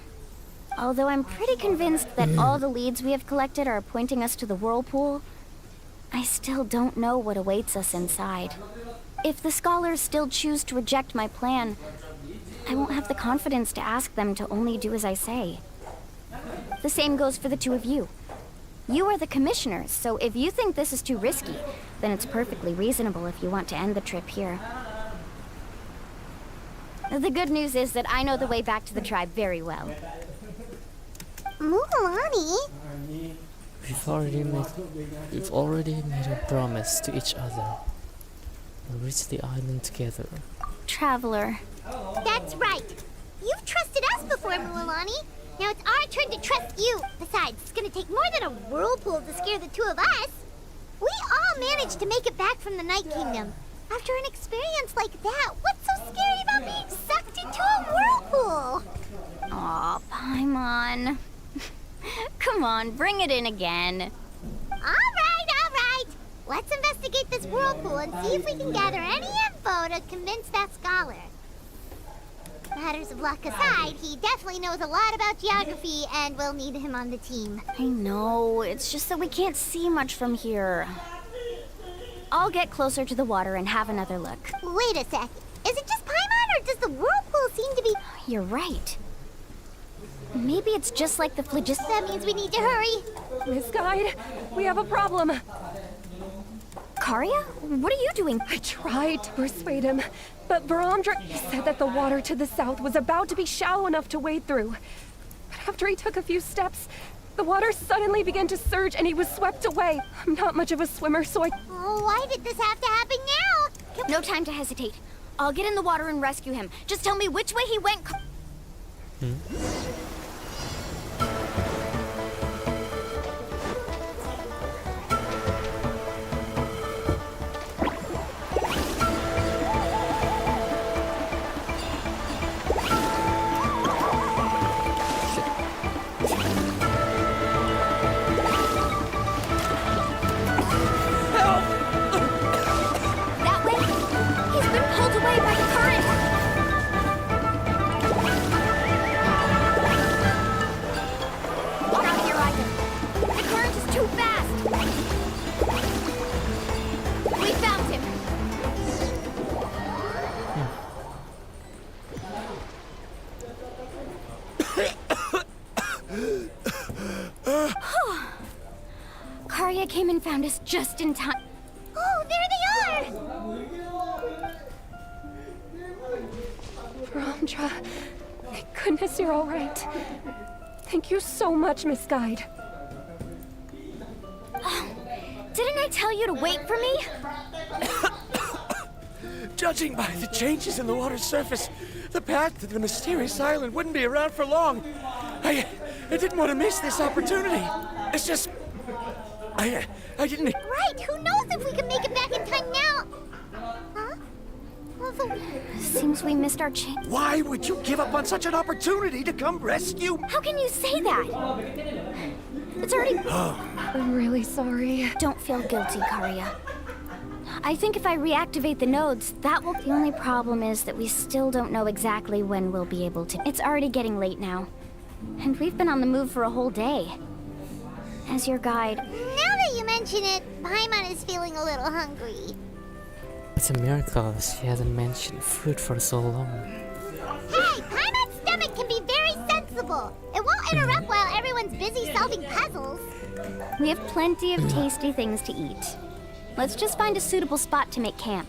Although I'm pretty convinced that all the leads we have collected are pointing us to the whirlpool, I still don't know what awaits us inside. If the scholars still choose to reject my plan, I won't have the confidence to ask them to only do as I say. The same goes for the two of you. You are the commissioners, so if you think this is too risky, then it's perfectly reasonable if you want to end the trip here. The good news is that I know the way back to the tribe very well. Mulan? We've already made a promise to each other. We'll reach the island together. Traveler. That's right. You've trusted us before, Mulan. Now it's our turn to trust you. Besides, it's gonna take more than a whirlpool to scare the two of us. We all managed to make it back from the Night Kingdom. After an experience like that, what's so scary about being sucked into a whirlpool? Aw, Paimon. Come on, bring it in again. All right. Let's investigate this whirlpool and see if we can gather any info to convince that scholar. Matters of luck aside, he definitely knows a lot about geography, and we'll need him on the team. I know, it's just that we can't see much from here. I'll get closer to the water and have another look. Wait a sec. Is it just Paimon, or does the whirlpool seem to be... You're right. Maybe it's just like the phlogiston. That means we need to hurry. Miss Guide, we have a problem. Karya? What are you doing? I tried to persuade him, but Varamdra said that the water to the south was about to be shallow enough to wade through. But after he took a few steps, the water suddenly began to surge and he was swept away. I'm not much of a swimmer, so I... Oh, why did this have to happen now? No time to hesitate. I'll get in the water and rescue him. Just tell me which way he went. That way? He's been pulled away by the current. Not here either. The current is too fast. We found him. Karya came and found us just in time. Oh, there they are! Varamdra, thank goodness you're all right. Thank you so much, Miss Guide. Didn't I tell you to wait for me? Judging by the changes in the water's surface, the path to the mysterious island wouldn't be around for long. I didn't want to miss this opportunity. It's just... I didn't... Right, who knows if we can make it back in time now? Huh? Seems we missed our chance. Why would you give up on such an opportunity to come rescue? How can you say that? It's already... I'm really sorry. Don't feel guilty, Karya. I think if I reactivate the nodes, that will... The only problem is that we still don't know exactly when we'll be able to... It's already getting late now. And we've been on the move for a whole day. As your guide... Now that you mention it, Paimon is feeling a little hungry. It's a miracle she hasn't mentioned food for so long. Hey, Paimon's stomach can be very sensible. It won't interrupt while everyone's busy solving puzzles. We have plenty of tasty things to eat. Let's just find a suitable spot to make camp.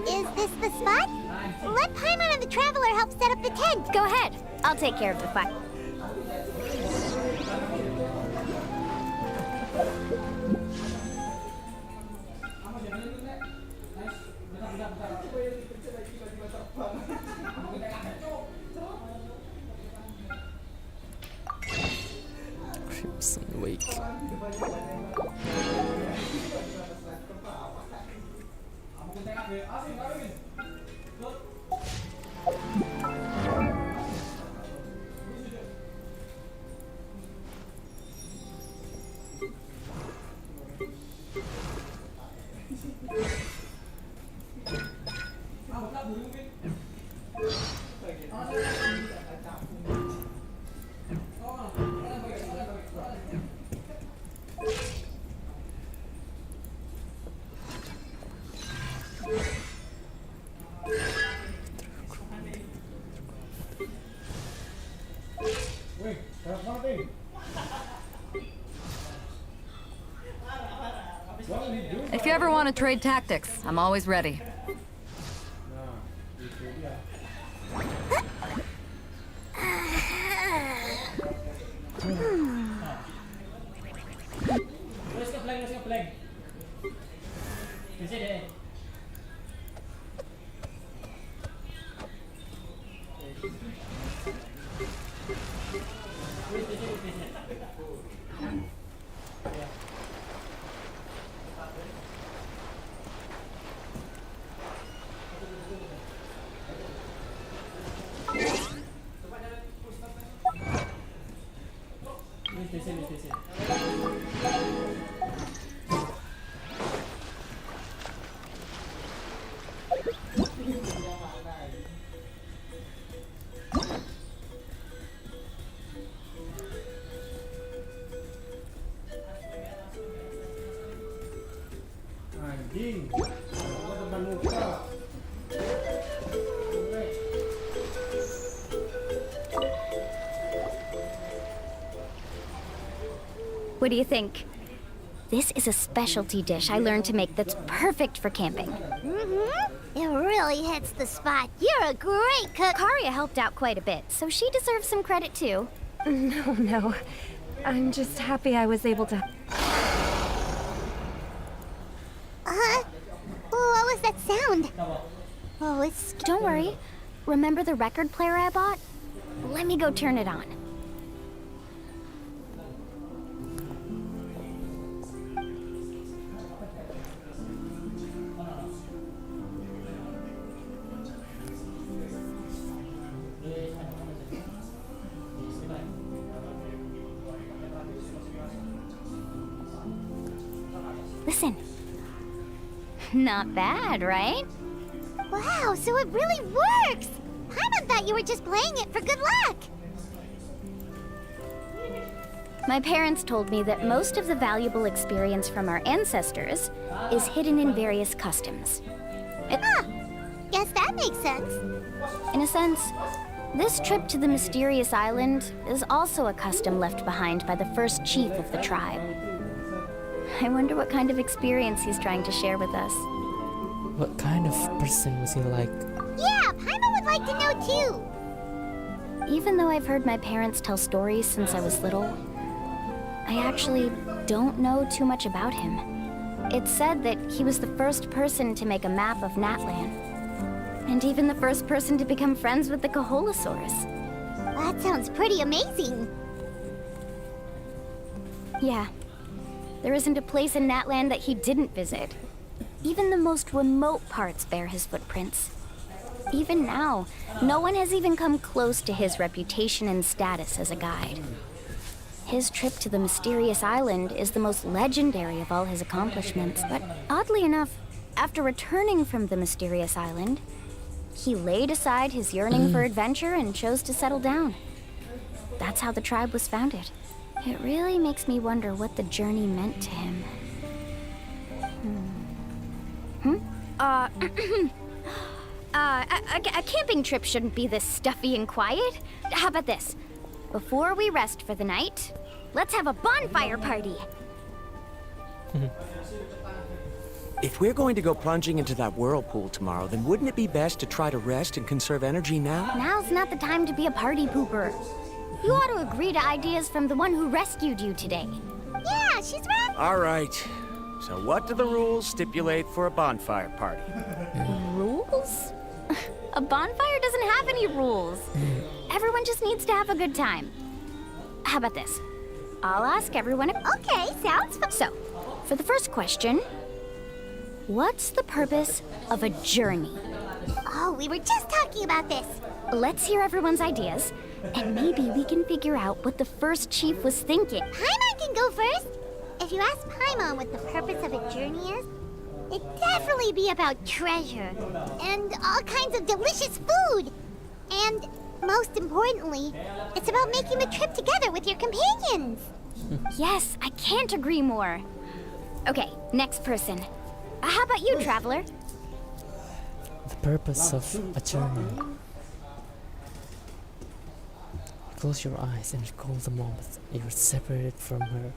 Is this the spot? let Paimon and the Traveler help set up the tent. Go ahead. I'll take care of the fire. Crimson Wake. If you ever want to trade tactics, I'm always ready. What do you think? This is a specialty dish I learned to make that's perfect for camping. Mm-hmm. It really hits the spot. You're a great cook. Karia helped out quite a bit, so she deserves some credit too. No. I'm just happy I was able to... What was that sound? Oh, it's... Don't worry. Remember the record player I bought? Let me go turn it on. Listen. Not bad, right? Wow, so it really works! Paimon thought you were just playing it for good luck! My parents told me that most of the valuable experience from our ancestors is hidden in various customs. Guess that makes sense. In a sense, this trip to the mysterious island is also a custom left behind by the first chief of the tribe. I wonder what kind of experience he's trying to share with us. What kind of person was he like? Yeah, Paimon would like to know too. Even though I've heard my parents tell stories since I was little, I actually don't know too much about him. It's said that he was the first person to make a map of Natlan, and even the first person to become friends with the Kaholosaurus. That sounds pretty amazing. Yeah. There isn't a place in Natlan that he didn't visit. Even the most remote parts bear his footprints. Even now, no one has even come close to his reputation and status as a guide. His trip to the mysterious island is the most legendary of all his accomplishments, but oddly enough, after returning from the mysterious island, he laid aside his yearning for adventure and chose to settle down. That's how the tribe was founded. It really makes me wonder what the journey meant to him. A camping trip shouldn't be this stuffy and quiet. How about this? Before we rest for the night, let's have a bonfire party. If we're going to go plunging into that whirlpool tomorrow, then wouldn't it be best to try to rest and conserve energy now? Now's not the time to be a party pooper. You ought to agree to ideas from the one who rescued you today. Yeah, she's right. All right. So what do the rules stipulate for a bonfire party? Rules? A bonfire doesn't have any rules. Everyone just needs to have a good time. How about this? I'll ask everyone. Okay, sounds fun. So, for the first question, what's the purpose of a journey? Oh, we were just talking about this. Let's hear everyone's ideas, and maybe we can figure out what the first chief was thinking. Paimon can go first. If you ask Paimon what the purpose of a journey is, it'd definitely be about treasure and all kinds of delicious food. And most importantly, it's about making the trip together with your companions. Yes, I can't agree more. Okay, next person. How about you, traveler? The purpose of a journey. Close your eyes and recall the moment you were separated from her.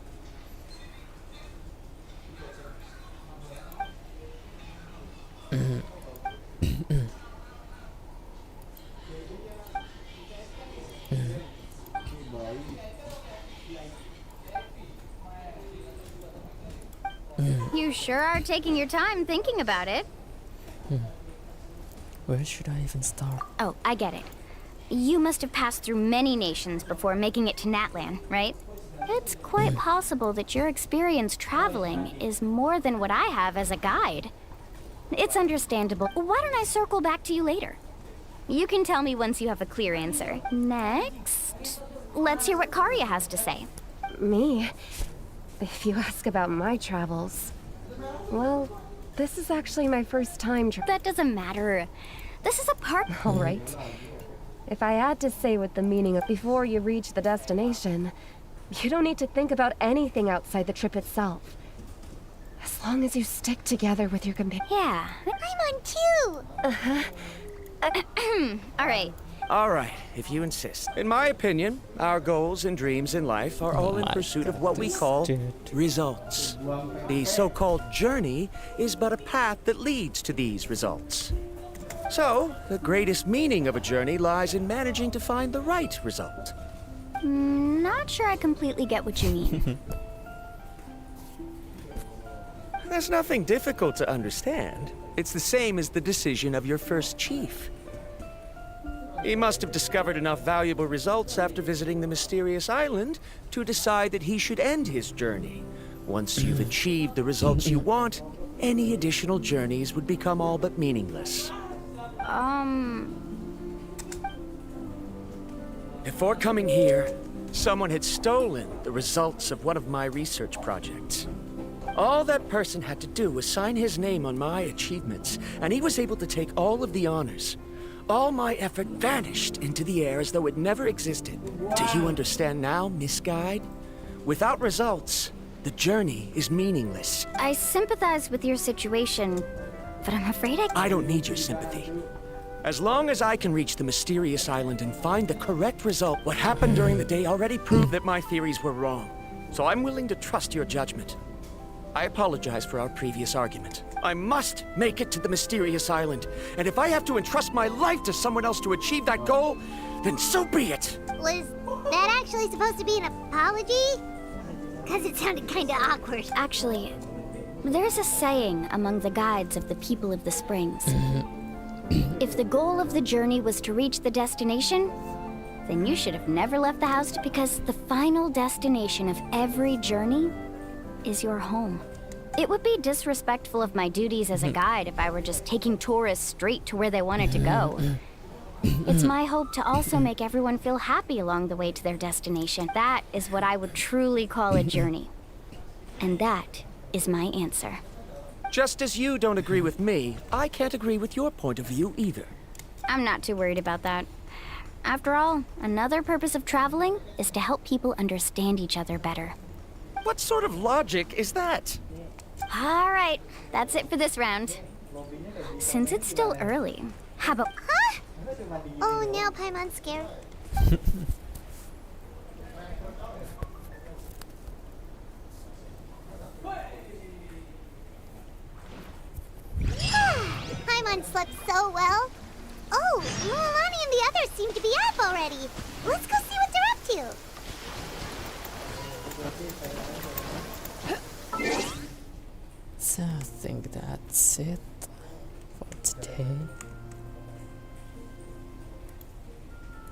You sure are taking your time thinking about it. Where should I even start? Oh, I get it. You must have passed through many nations before making it to Natlan, right? It's quite possible that your experience traveling is more than what I have as a guide. It's understandable. Why don't I circle back to you later? You can tell me once you have a clear answer. Next, let's hear what Karya has to say. Me? If you ask about my travels, well, this is actually my first time. That doesn't matter. This is a part. All right. If I had to say what the meaning of before you reach the destination, you don't need to think about anything outside the trip itself. As long as you stick together with your companion. Yeah. I'm on too. Uh-huh. All right, if you insist. In my opinion, our goals and dreams in life are all in pursuit of what we call results. The so-called journey is but a path that leads to these results. So, the greatest meaning of a journey lies in managing to find the right result. Not sure I completely get what you mean. There's nothing difficult to understand. It's the same as the decision of your first chief. He must have discovered enough valuable results after visiting the mysterious island to decide that he should end his journey. Once you've achieved the results you want, any additional journeys would become all but meaningless. Before coming here, someone had stolen the results of one of my research projects. All that person had to do was sign his name on my achievements, and he was able to take all of the honors. All my effort vanished into the air as though it never existed. Do you understand now, Miss Guide? Without results, the journey is meaningless. I sympathize with your situation, but I'm afraid I don't need your sympathy. As long as I can reach the mysterious island and find the correct result, what happened during the day already proved that my theories were wrong. So I'm willing to trust your judgment. I apologize for our previous argument. I must make it to the mysterious island, and if I have to entrust my life to someone else to achieve that goal, then so be it! Was that actually supposed to be an apology? Because it sounded kinda awkward. Actually, there's a saying among the guides of the people of the springs. If the goal of the journey was to reach the destination, then you should have never left the house because the final destination of every journey is your home. It would be disrespectful of my duties as a guide if I were just taking tourists straight to where they wanted to go. It's my hope to also make everyone feel happy along the way to their destination. That is what I would truly call a journey. And that is my answer. Just as you don't agree with me, I can't agree with your point of view either. I'm not too worried about that. After all, another purpose of traveling is to help people understand each other better. What sort of logic is that? All right, that's it for this round. Since it's still early, how about... Huh? Oh, now Paimon's scared. slept so well. Oh, Mulan and the others seem to be up already. Let's go see what they're up to. So I think that's it.